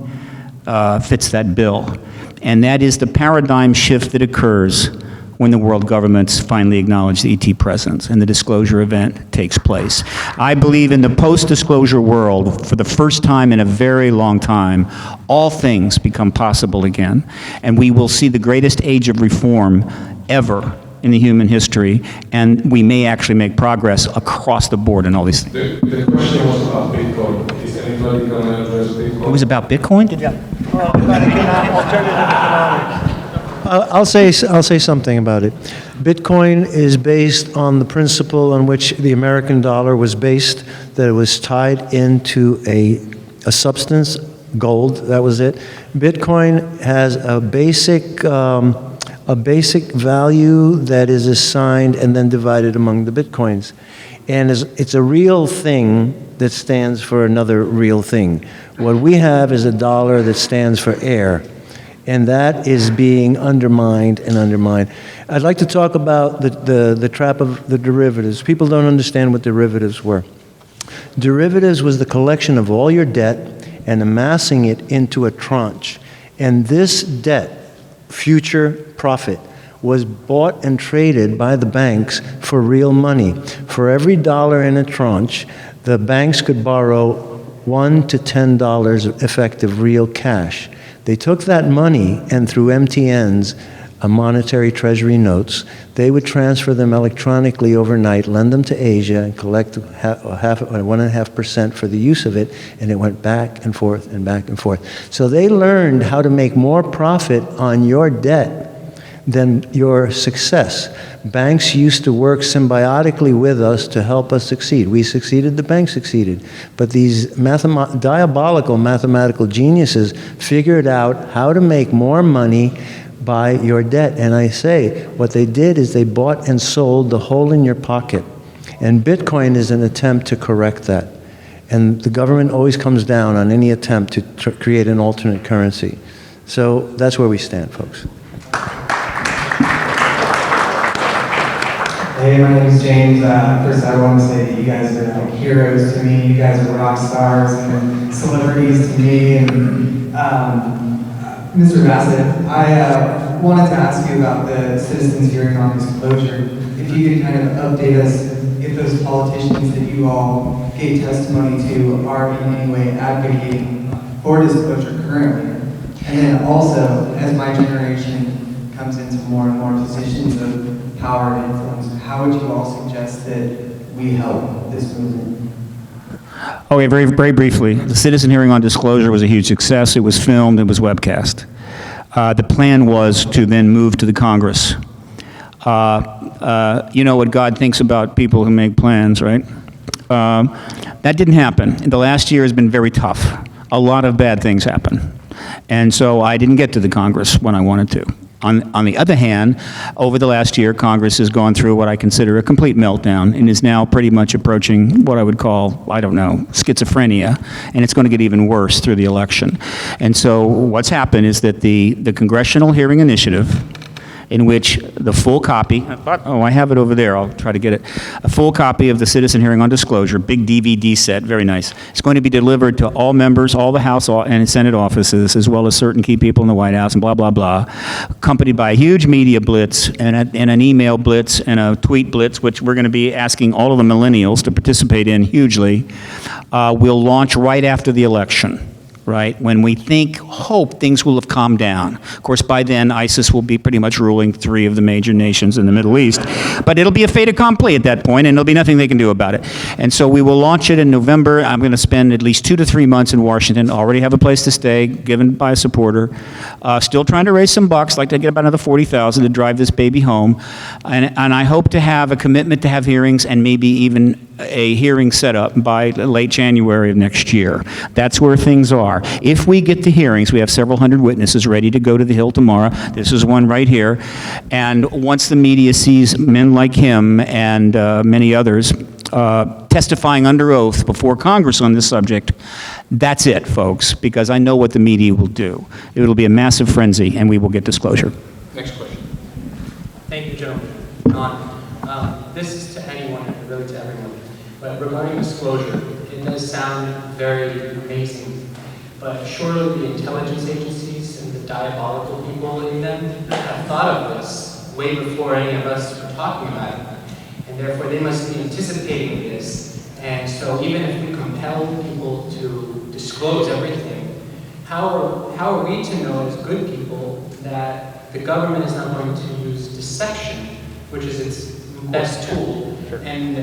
fits that bill, and that is the paradigm shift that occurs when the world governments finally acknowledge the ET presence and the disclosure event takes place. I believe in the post-disclosure world, for the first time in a very long time, all things become possible again, and we will see the greatest age of reform ever in the human history, and we may actually make progress across the board in all these things. The question was about Bitcoin. Is anybody going to address Bitcoin? It was about Bitcoin? Well, alternative economics. I'll say something about it. Bitcoin is based on the principle on which the American dollar was based, that it was tied into a substance, gold, that was it. Bitcoin has a basic value that is assigned and then divided among the Bitcoins. And it's a real thing that stands for another real thing. What we have is a dollar that stands for air. And that is being undermined and undermined. I'd like to talk about the trap of the derivatives. People don't understand what derivatives were. Derivatives was the collection of all your debt and amassing it into a tranche. And this debt, future profit, was bought and traded by the banks for real money. For every dollar in a tranche, the banks could borrow $1 to $10 of effective real cash. They took that money and through MTNs, monetary treasury notes, they would transfer them electronically overnight, lend them to Asia, and collect 1.5% for the use of it, and it went back and forth and back and forth. So they learned how to make more profit on your debt than your success. Banks used to work symbiotically with us to help us succeed. We succeeded, the bank succeeded. But these diabolical mathematical geniuses figured out how to make more money by your debt. And I say, what they did is they bought and sold the hole in your pocket. And Bitcoin is an attempt to correct that. And the government always comes down on any attempt to create an alternate currency. So that's where we stand, folks. Hey, my name is James. First, I want to say that you guys are like heroes to me. You guys are rock stars and celebrities to me. And Mr. Bassett, I wanted to ask you about the citizens hearing on disclosure. If you could kind of update us if those politicians that you all gave testimony to are in any way advocating for disclosure currently. And then also, as my generation comes into more and more positions of power and influence, how would you all suggest that we help this movement? Okay, very, very briefly. The citizen hearing on disclosure was a huge success. It was filmed, it was webcast. The plan was to then move to the Congress. You know what God thinks about people who make plans, right? That didn't happen. The last year has been very tough. A lot of bad things happen. And so I didn't get to the Congress when I wanted to. On the other hand, over the last year, Congress has gone through what I consider a complete meltdown and is now pretty much approaching what I would call, I don't know, schizophrenia, and it's going to get even worse through the election. And so what's happened is that the Congressional Hearing Initiative, in which the full copy, I have it over there, I'll try to get it, a full copy of the Citizen Hearing on Disclosure, big DVD set, very nice. It's going to be delivered to all members, all the House and Senate offices, as well as certain key people in the White House, and blah, blah, blah, accompanied by a huge media blitz, and an email blitz, and a tweet blitz, which we're going to be asking all of the millennials to participate in hugely, will launch right after the election. Right? When we hope things will have calmed down. Of course, by then, ISIS will be pretty much ruling 3 of the major nations in the Middle East. But it'll be a fait accompli at that point, and there'll be nothing they can do about it. And so we will launch it in November. I'm going to spend at least 2 to 3 months in Washington. Already have a place to stay, given by a supporter. Still trying to raise some bucks, like to get about another $40,000 to drive this baby home. And I hope to have a commitment to have hearings and maybe even a hearing set up by late January of next year. That's where things are. If we get the hearings, we have several hundred witnesses ready to go to the Hill tomorrow. This is one right here. And once the media sees men like him and many others testifying under oath before Congress on this subject, that's it, folks, because I know what the media will do. It'll be a massive frenzy, and we will get disclosure. Next question. Thank you, gentlemen. This is to anyone, really to everyone. But regarding disclosure, it does sound very amazing, but surely the intelligence agencies and the diabolical people in them have thought of this way before any of us were talking about it. And therefore they must be anticipating this. And so even if we compel people to disclose everything, how are we to know as good people that the government is not going to use deception, which is its best tool, and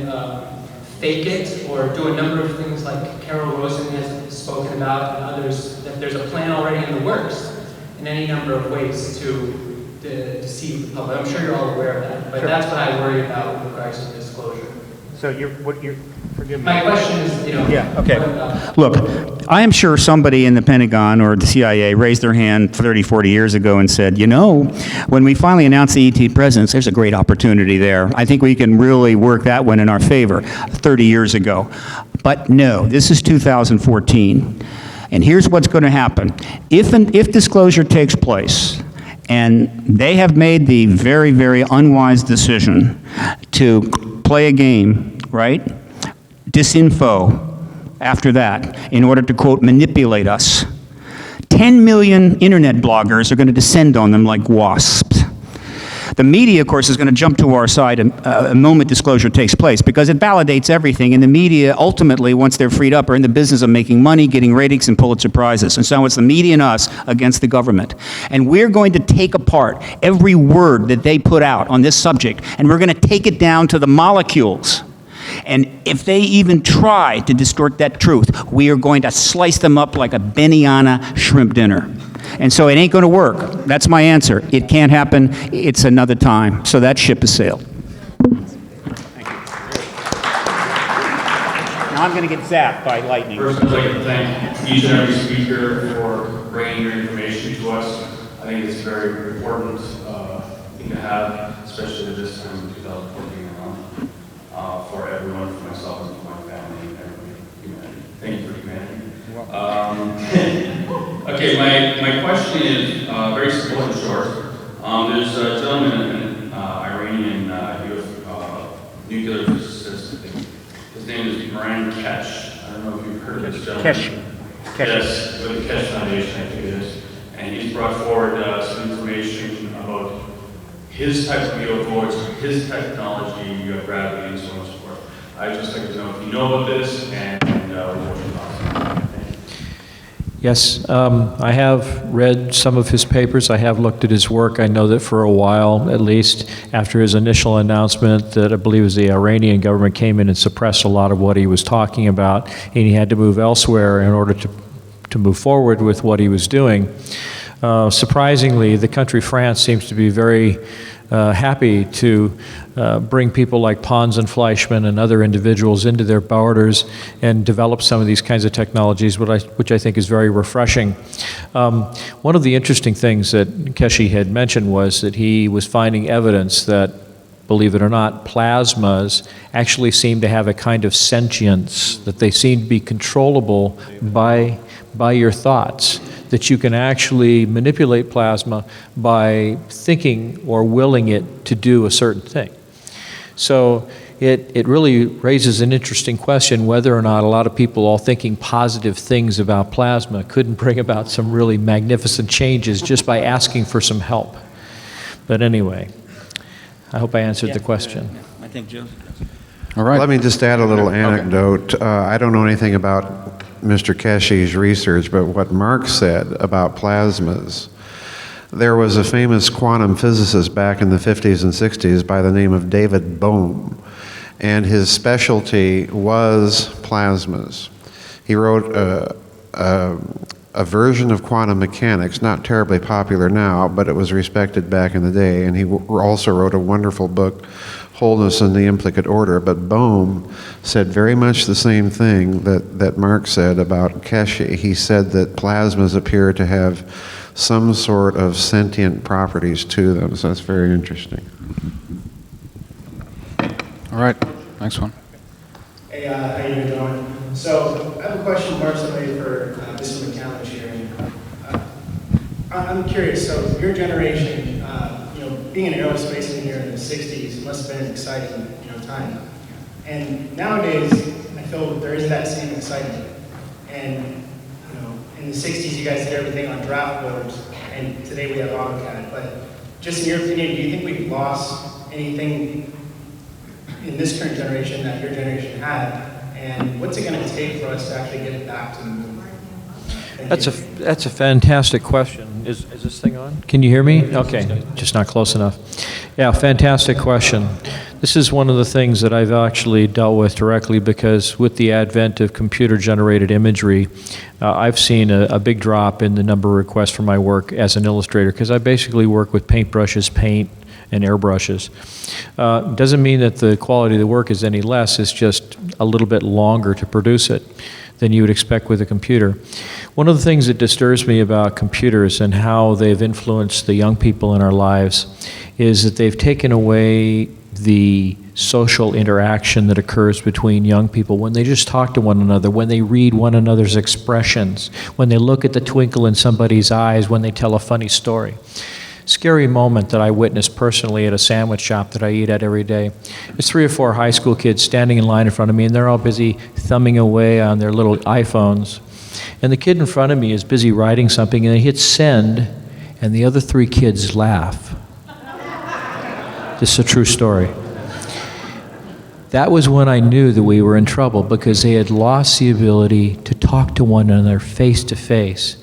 fake it, or do a number of things like Carol Rosin has spoken about, and others, that there's a plan already in the works in any number of ways to deceive the public. I'm sure you're all aware of that, but that's what I worry about with regards to disclosure. So forgive me. My question is, Yeah, okay. Look, I am sure somebody in the Pentagon or the CIA raised their hand 30, 40 years ago and said, when we finally announce the ET presence, there's a great opportunity there. I think we can really work that one in our favor 30 years ago. But no, this is 2014. And here's what's going to happen. If disclosure takes place, and they have made the very, very unwise decision to play a game, right? Disinfo after that, in order to, quote, manipulate us. 10 million internet bloggers are going to descend on them like wasps. The media, of course, is going to jump to our side a moment disclosure takes place, because it validates everything, and the media, ultimately, once they're freed up, are in the business of making money, getting ratings, and Pulitzer Prizes. And so it's the media and us against the government. And we're going to take apart every word that they put out on this subject, and we're going to take it down to the molecules. And if they even try to distort that truth, we are going to slice them up like a Benihana shrimp dinner. And so it ain't going to work. That's my answer. It can't happen. It's another time. So that ship has sailed. Thank you. Now I'm going to get zapped by lightning. First, I'd like to thank each and every speaker for bringing your information to us. I think it's a very important thing to have, especially at this time in 2014 for everyone, for myself, and for my family, and everybody, humanity. Thank you for humanity. Okay, my question is very simple and short. There's a gentleman, an Iranian nuclear physicist. His name is Moran Kesh. I don't know if you've heard of this gentleman. Yes, with the Kesh Foundation, I think it is. And he's brought forward some information about his type of UFOs, his technology, gravity, and so on and so forth. I'd just like to know if you know about this and what your thoughts are. Yes, I have read some of his papers. I have looked at his work. I know that for a while, at least, after his initial announcement that I believe it was the Iranian government came in and suppressed a lot of what he was talking about, and he had to move elsewhere in order to move forward with what he was doing. Surprisingly, the country France seems to be very happy to bring people like Pons and Fleischmann and other individuals into their borders and develop some of these kinds of technologies, which I think is very refreshing. One of the interesting things that Keshi had mentioned was that he was finding evidence that, believe it or not, plasmas actually seem to have a kind of sentience, that they seem to be controllable by your thoughts, that you can actually manipulate plasma by thinking or willing it to do a certain thing. So it really raises an interesting question whether or not a lot of people all thinking positive things about plasma couldn't bring about some really magnificent changes just by asking for some help. But anyway, I hope I answered the question. I think Joseph does. All right. Let me just add a little anecdote. I don't know anything about Mr. Keshi's research, but what Mark said about plasmas, there was a famous quantum physicist back in the 50s and 60s by the name of David Bohm, and his specialty was plasmas. He wrote a version of quantum mechanics, not terribly popular now, but it was respected back in the day, and he also wrote a wonderful book, Wholeness in the Implicate Order. But Bohm said very much the same thing that Mark said about Keshi. He said that plasmas appear to have some sort of sentient properties to them, so that's very interesting. All right, next one. Hey, how you doing? So I have a question more somebody for Mr. McCandlish here. I'm curious, so your generation, being an aerospace engineer in the 60s must have been an exciting time. And nowadays, I feel there isn't that same excitement. And in the 60s, you guys did everything on draft boards, and today we have AutoCAD. But just in your opinion, do you think we've lost anything in this current generation that your generation had? And what's it going to take for us to actually get it back to the moon? That's a fantastic question. Is this thing on? Can you hear me? Okay, just not close enough. Yeah, fantastic question. This is one of the things that I've actually dealt with directly, because with the advent of computer-generated imagery, I've seen a big drop in the number of requests for my work as an illustrator, because I basically work with paintbrushes, paint, and airbrushes. Doesn't mean that the quality of the work is any less, it's just a little bit longer to produce it than you would expect with a computer. One of the things that disturbs me about computers and how they've influenced the young people in our lives is that they've taken away the social interaction that occurs between young people when they just talk to one another, when they read one another's expressions, when they look at the twinkle in somebody's eyes, when they tell a funny story. Scary moment that I witnessed personally at a sandwich shop that I eat at every day. There's 3 or 4 high school kids standing in line in front of me, and they're all busy thumbing away on their little iPhones. And the kid in front of me is busy writing something, and he hits send, and the other 3 kids laugh. This is a true story. That was when I knew that we were in trouble, because they had lost the ability to talk to one another face to face.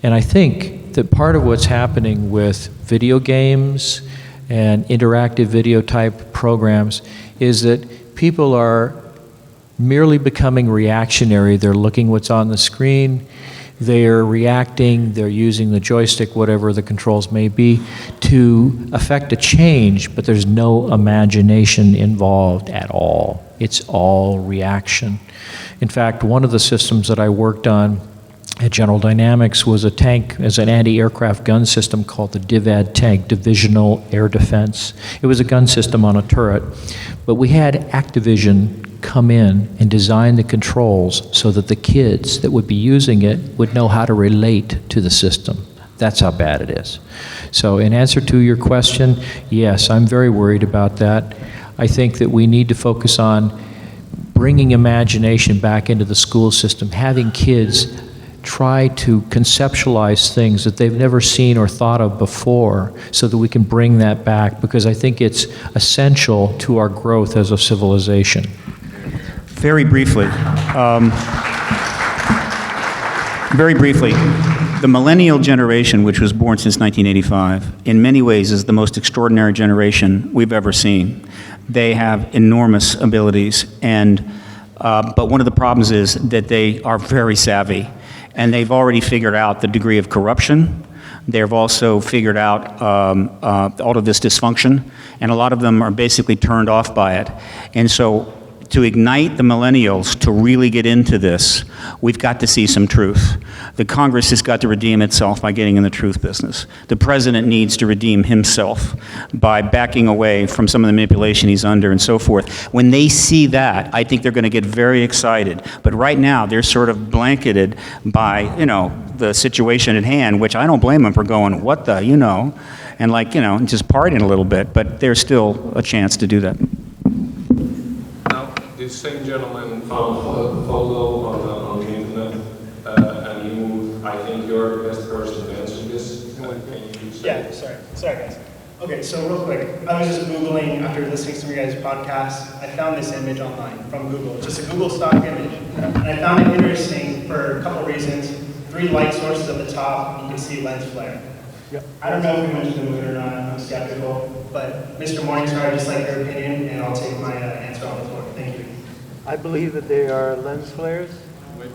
And I think that part of what's happening with video games and interactive video type programs is that people are merely becoming reactionary. They're looking what's on the screen, they're reacting, they're using the joystick, whatever the controls may be, to affect a change, but there's no imagination involved at all. It's all reaction. In fact, one of the systems that I worked on at General Dynamics was a tank as an anti-aircraft gun system called the DIVAD tank, Divisional Air Defense. It was a gun system on a turret, but we had Activision come in and design the controls so that the kids that would be using it would know how to relate to the system. That's how bad it is. So in answer to your question, yes, I'm very worried about that. I think that we need to focus on bringing imagination back into the school system, having kids try to conceptualize things that they've never seen or thought of before, so that we can bring that back, because I think it's essential to our growth as a civilization. Very briefly, the millennial generation, which was born since 1985, in many ways is the most extraordinary generation we've ever seen. They have enormous abilities, and but one of the problems is that they are very savvy. And they've already figured out the degree of corruption, They've also figured out all of this dysfunction, and a lot of them are basically turned off by it. And so to ignite the millennials to really get into this, we've got to see some truth. The Congress has got to redeem itself by getting in the truth business. The president needs to redeem himself by backing away from some of the manipulation he's under and so forth. When they see that, I think they're going to get very excited. But right now, they're sort of blanketed by, the situation at hand, which I don't blame them for going, what the, and just partying a little bit. But there's still a chance to do that. This same gentleman found a photo on the internet, and I think you're the best person to answer this. Yeah, sorry guys. Okay, so real quick, I was just Googling after listening to some of your guys' podcasts. I found this image online from Google, just a Google stock image. And I found it interesting for a couple reasons. 3 light sources at the top, you can see lens flare. Yep. I don't know if we mentioned the moon or not, I'm skeptical, but Mr. Morningstar, I just like your opinion, and I'll take my answer on the floor. Thank you. I believe that they are lens flares. Wait.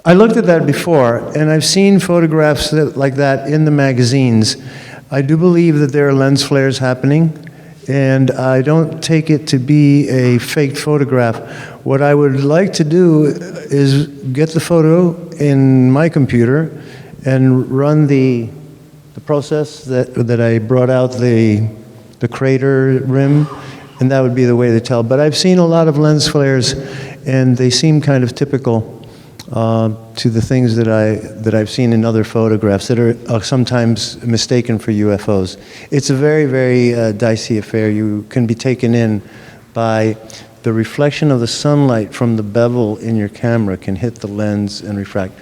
I looked at that before, and I've seen photographs like that in the magazines. I do believe that there are lens flares happening, and I don't take it to be a faked photograph. What I would like to do is get the photo in my computer and run the process that I brought out the crater rim, and that would be the way to tell. But I've seen a lot of lens flares, and they seem kind of typical to the things that I've seen in other photographs that are sometimes mistaken for UFOs. It's a very, very dicey affair. You can be taken in by the reflection of the sunlight from the bevel in your camera can hit the lens and refract.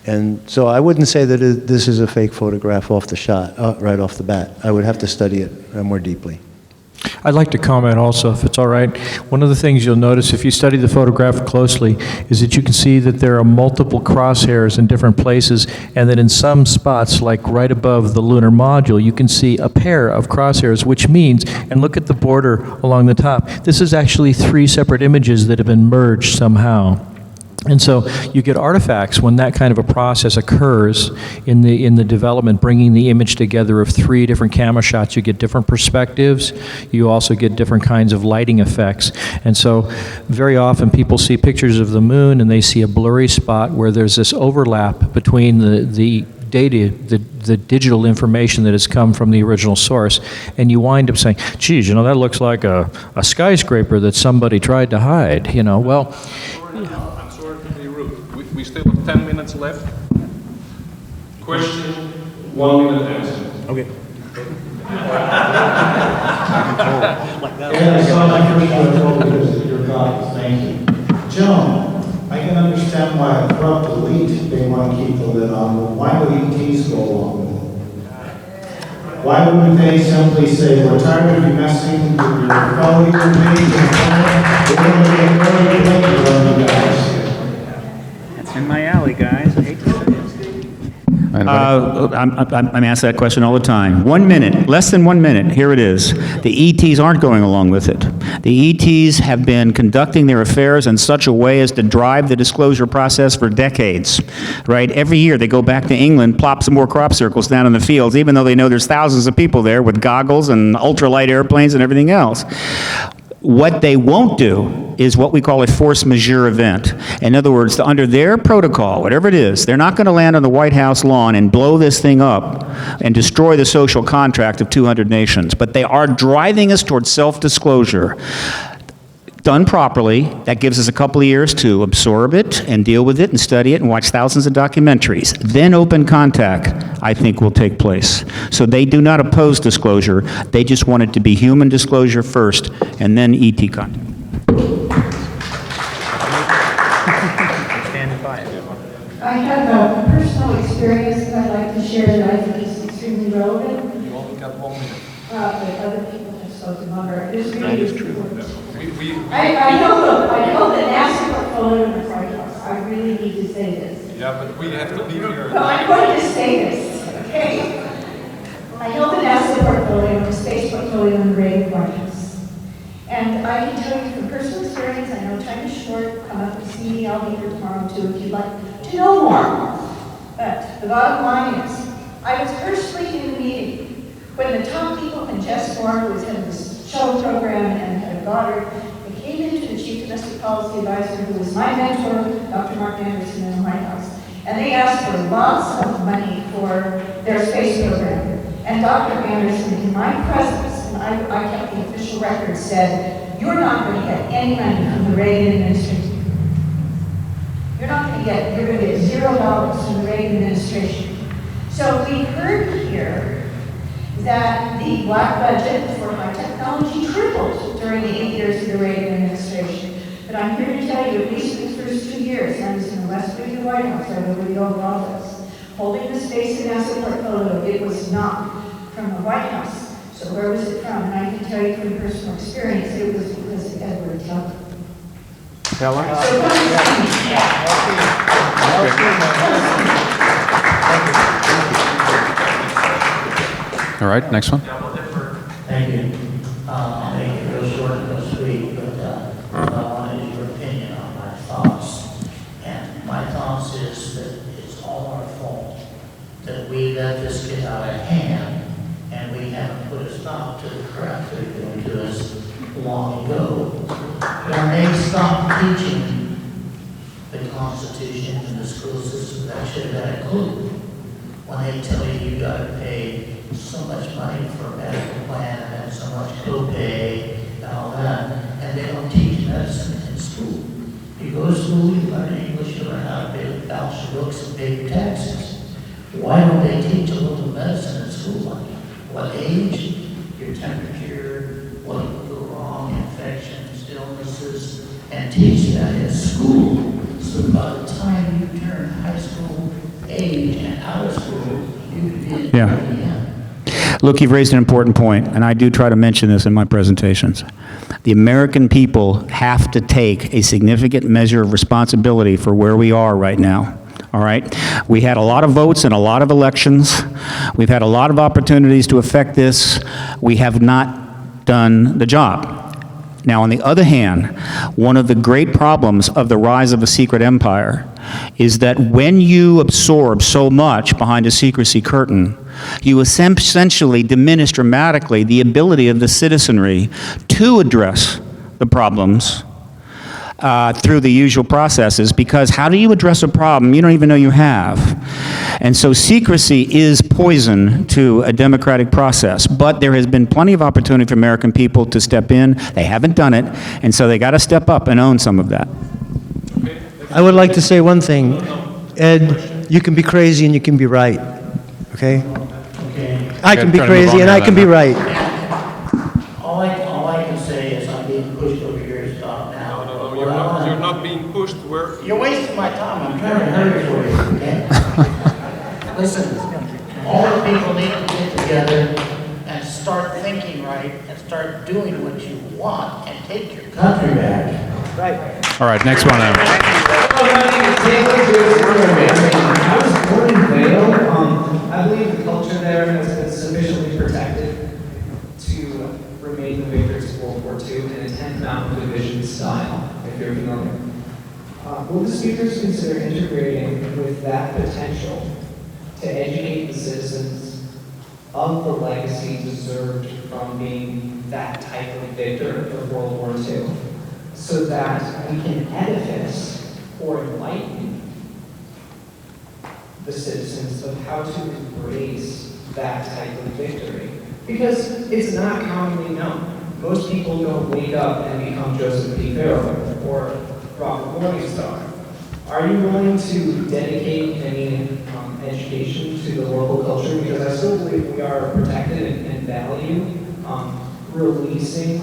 And so I wouldn't say that this is a fake photograph off the shot, right off the bat. I would have to study it more deeply. I'd like to comment also, if it's all right. One of the things you'll notice if you study the photograph closely is that you can see that there are multiple crosshairs in different places, and that in some spots, like right above the lunar module, you can see a pair of crosshairs, which means, and look at the border along the top, this is actually 3 separate images that have been merged somehow. And so you get artifacts when that kind of a process occurs in the development, bringing the image together of 3 different camera shots. You get different perspectives. You also get different kinds of lighting effects. And so very often people see pictures of the moon and they see a blurry spot where there's this overlap between the data, the digital information that has come from the original source, and you wind up saying, geez, that looks like a skyscraper that somebody tried to hide, well. We still have 10 minutes left. Question, 1 minute answer. Okay. And I saw my first UFO because of your guidance. Thank you. Joan, I can understand why a corrupt elite, they want to keep the lid on, but why would ETs go along with it? Why wouldn't they simply say, we're tired of you messing with your fellow human beings and we're going to get very blanket on you guys? In my alley, guys. I hate to say it. I'm asked that question all the time. 1 minute, less than 1 minute. Here it is. The ETs aren't going along with it. The ETs have been conducting their affairs in such a way as to drive the disclosure process for decades. Right? Every year they go back to England, plop some more crop circles down in the fields, even though they know there's thousands of people there with goggles and ultralight airplanes and everything else. What they won't do is what we call a force majeure event. In other words, under their protocol, whatever it is, they're not going to land on the White House lawn and blow this thing up and destroy the social contract of 200 nations. But they are driving us towards self-disclosure. Done properly, that gives us a couple of years to absorb it and deal with it and study it and watch thousands of documentaries. Then open contact, I think, will take place. So they do not oppose disclosure. They just want it to be human disclosure first and then ET contact. I have a personal experience that I'd like to share that I think is extremely relevant. You only got 1 minute. But other people have spoken longer. This really That is is true. important. I know the NASA portfolio in the White House. I really need to say this. Yeah, but we have to leave here. But I'm going to say this, okay? I know the NASA portfolio, the space portfolio in the Reagan White House. And I can tell you from personal experience, I know time is short, come up and see me, I'll be here tomorrow too if you'd like to know more. But the bottom line is, I was personally in the meeting when the top people in Jess Moore, who was head of the shuttle program and head of Goddard, they came into the Chief Domestic Policy Advisor, who was my mentor, Dr. Mark Anderson in the White House. And they asked for lots of money for their space program. And Dr. Anderson, in my presence, and I kept the official record, said, you're not going to get any money from the Reagan administration. You're going to get $0 from the Reagan administration. So we heard here that the black budget for high technology tripled during the 8 years of the Reagan administration. But I'm here to tell you, at least in the first 2 years, I was in the West Wing of the White House, I over the Oval Office, holding the space and NASA portfolio. It was not from the White House. So where was it from? And I can tell you from personal experience, it was because of Edward Teller. All right, next one. Thank you. I'll make it real short and real sweet, but I wanted your opinion on my thoughts. And my thoughts is that it's all our fault that we let this get out of hand and we haven't put a stop to the crap they're doing to us long ago. When they stopped teaching the Constitution in the school system, that should have had a clue. When they tell you you got to pay so much money for a medical plan and then so much copay and all that, and they don't teach medicine in school. You go to school, you learn English, you learn how to balance your books and pay your taxes. Why don't they teach a little medicine in school? Like what age, your temperature, what will go wrong, infections, illnesses, and teach that in school. So by the time you turn high school age and out of school, you could be Look, you've raised an important point, and I do try to mention this in my presentations. The American people have to take a significant measure of responsibility for where we are right now. All right? We had a lot of votes in a lot of elections. We've had a lot of opportunities to affect this. We have not done the job. Now, on the other hand, one of the great problems of the rise of a secret empire is that when you absorb so much behind a secrecy curtain, you essentially diminish dramatically the ability of the citizenry to address the problems through the usual processes, because how do you address a problem you don't even know you have? And so secrecy is poison to a democratic process, but there has been plenty of opportunity for American people to step in. They haven't done it, and so they got to step up and own some of that. I would like to say one thing. Ed, you can be crazy and you can be right, okay? I can be crazy and I can be right. All I can say is I'm being pushed over here to stop now. No, you're not being pushed. You're wasting my time. I'm trying to hurry for you, okay? Listen, all the people need to get together and start thinking right and start doing what you want and take your country back. Right. All right, next one. My name is I was born in Vail. I believe the culture there has been sufficiently protected to remain the victors of World War II in a 10th Division style, if you're familiar. Will the speakers consider integrating with that potential to educate the citizens of the legacy deserved from being that type of victor of World War II, so that we can edifice or enlighten the citizens of how to embrace that type of victory? Because it's not commonly known. Most people don't wake up and become Joseph P. Farrell or Robert Morningstar. Are you willing to dedicate any education to the local culture? Because I still believe we are protected and value releasing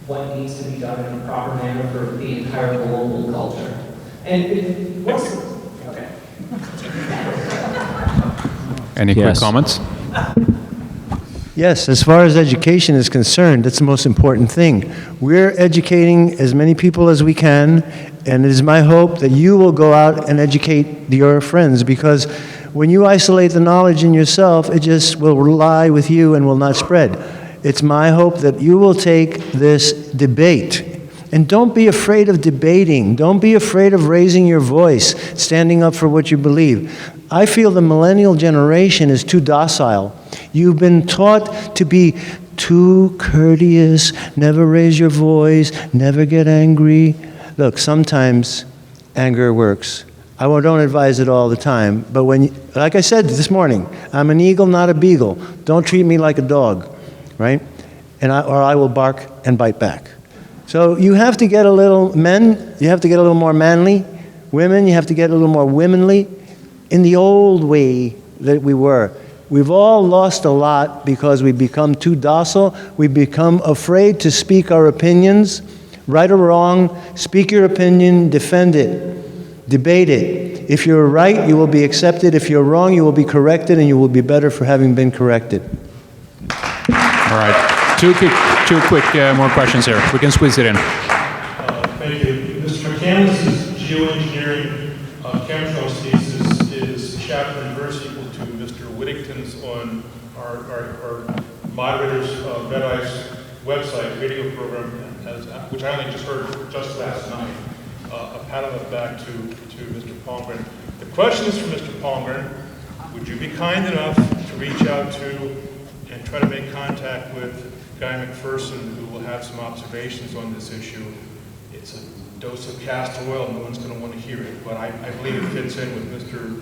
what needs to be done in a proper manner for the entire global culture. And what's the... Okay. Any quick comments? Yes, as far as education is concerned, that's the most important thing. We're educating as many people as we can, and it is my hope that you will go out and educate your friends, because when you isolate the knowledge in yourself, it just will lie with you and will not spread. It's my hope that you will take this debate And don't be afraid of debating. Don't be afraid of raising your voice, standing up for what you believe. I feel the millennial generation is too docile. You've been taught to be too courteous, never raise your voice, never get angry. Look, sometimes anger works. I don't advise it all the time, but like I said this morning, I'm an eagle, not a beagle. Don't treat me like a dog, right? Or I will bark and bite back. So you have to get a little, men, you have to get a little more manly. Women, you have to get a little more womanly. In the old way that we were. We've all lost a lot because we become too docile. We become afraid to speak our opinions, right or wrong. Speak your opinion, defend it, debate it. If you're right, you will be accepted. If you're wrong, you will be corrected, and you will be better for having been corrected. All right, two quick more questions here. We can squeeze it in. Thank you. Mr. McCandlish's geoengineering chemtrails thesis is chapter and verse equal to Mr. Whittington's on our moderator's Bedi's website, radio program, which I only just heard just last night. A pat on the back to Mr. Palmgren. The question is for Mr. Palmgren. Would you be kind enough to reach out to and try to make contact with Guy McPherson, who will have some observations on this issue? It's a dose of castor oil. No one's going to want to hear it, but I believe it fits in with Mr.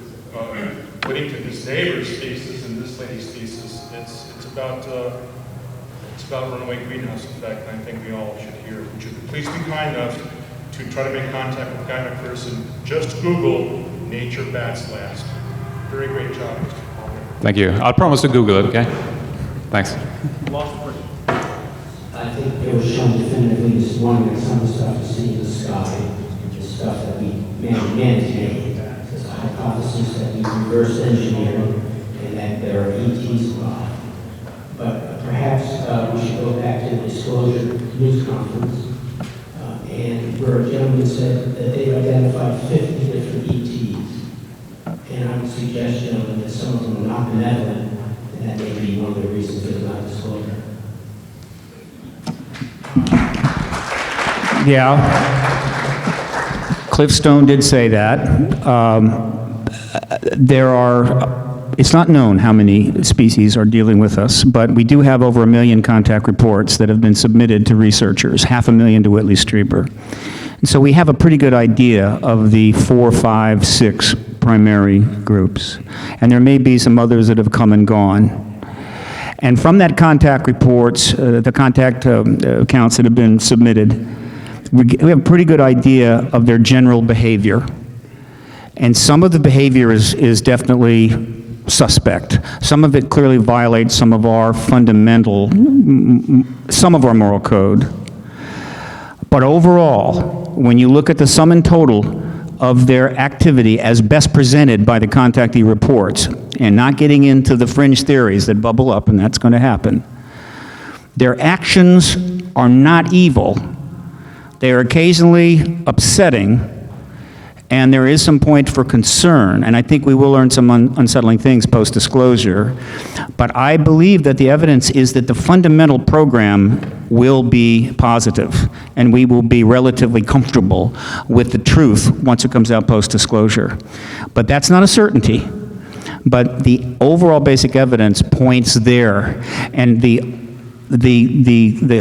Whittington, his neighbor's thesis, and this lady's thesis. It's about runaway greenhouse effect, and I think we all should hear it. Would you please be kind enough to try to make contact with Guy McPherson? Just Google "nature bats last." Very great job, Mr. Palmer. Thank you. I'll promise to Google it, okay? Thanks. I think it was shown definitively this morning that some of the stuff you see in the sky is stuff that man's made. There's a hypothesis that we reverse engineer and that there are ETs involved. But perhaps we should go back to the disclosure news conference, and where a gentleman said that they've identified 50 different ETs. And I would suggest, gentlemen, that some of them are not benevolent, and that may be one of the reasons there's not disclosure. Yeah. Cliff Stone did say that. It's not known how many species are dealing with us, but we do have over 1 million contact reports that have been submitted to researchers, 500,000 to Whitley Strieber. And so we have a pretty good idea of the 4, 5, 6 primary groups. And there may be some others that have come and gone. And from that contact reports, the contact accounts that have been submitted, we have a pretty good idea of their general behavior. And some of the behavior is definitely suspect. Some of it clearly violates some of our moral code. But overall, when you look at the sum and total of their activity as best presented by the contactee reports, and not getting into the fringe theories that bubble up, and that's going to happen, their actions are not evil. They are occasionally upsetting, and there is some point for concern, and I think we will learn some unsettling things post-disclosure. But I believe that the evidence is that the fundamental program will be positive, and we will be relatively comfortable with the truth once it comes out post-disclosure. But that's not a certainty. But the overall basic evidence points there, and the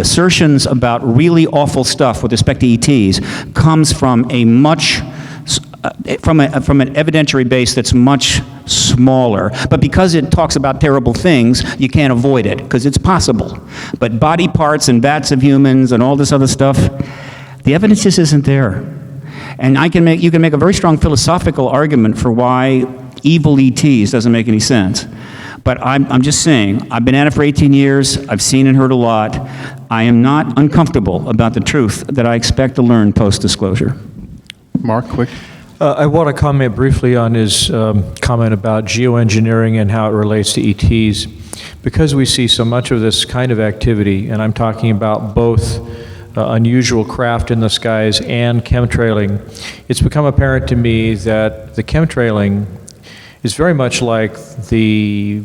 assertions about really awful stuff with respect to ETs comes from a much from an evidentiary base that's much smaller. But because it talks about terrible things, you can't avoid it, because it's possible. But body parts and vats of humans and all this other stuff, the evidence just isn't there. And you can make a very strong philosophical argument for why evil ETs doesn't make any sense. But I'm just saying, I've been at it for 18 years, I've seen and heard a lot. I am not uncomfortable about the truth that I expect to learn post-disclosure. Mark, quick. I want to comment briefly on his comment about geoengineering and how it relates to ETs. Because we see so much of this kind of activity, and I'm talking about both unusual craft in the skies and chemtrailing, it's become apparent to me that the chemtrailing is very much like the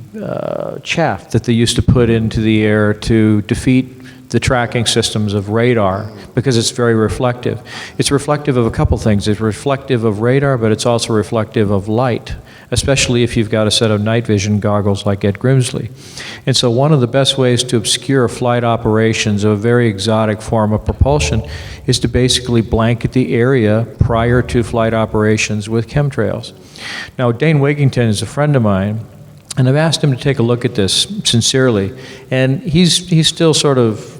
chaff that they used to put into the air to defeat the tracking systems of radar because it's very reflective. It's reflective of a couple things. It's reflective of radar, but it's also reflective of light, especially if you've got a set of night vision goggles like Ed Grimsley. And so one of the best ways to obscure flight operations of a very exotic form of propulsion is to basically blanket the area prior to flight operations with chemtrails. Now, Dane Wigington is a friend of mine, and I've asked him to take a look at this sincerely, and he's still sort of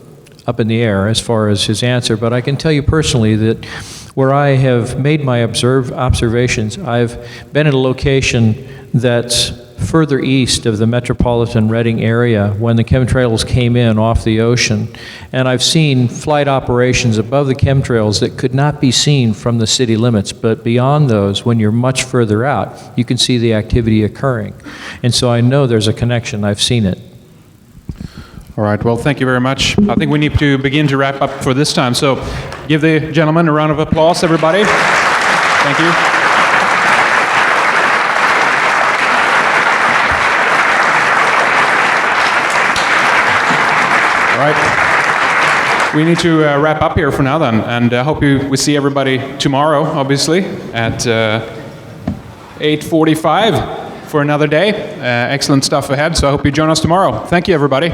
up in the air as far as his answer, but I can tell you personally that where I have made my observations, I've been at a location that's further east of the metropolitan Reading area when the chemtrails came in off the ocean, and I've seen flight operations above the chemtrails that could not be seen from the city limits, but beyond those, when you're much further out, you can see the activity occurring. And so I know there's a connection. I've seen it. All right, well, thank you very much. I think we need to begin to wrap up for this time. So give the gentleman a round of applause, everybody. Thank you. All right. We need to wrap up here for now then, and I hope we see everybody tomorrow, obviously, at 8:45 for another day. Excellent stuff ahead, so I hope you join us tomorrow. Thank you, everybody.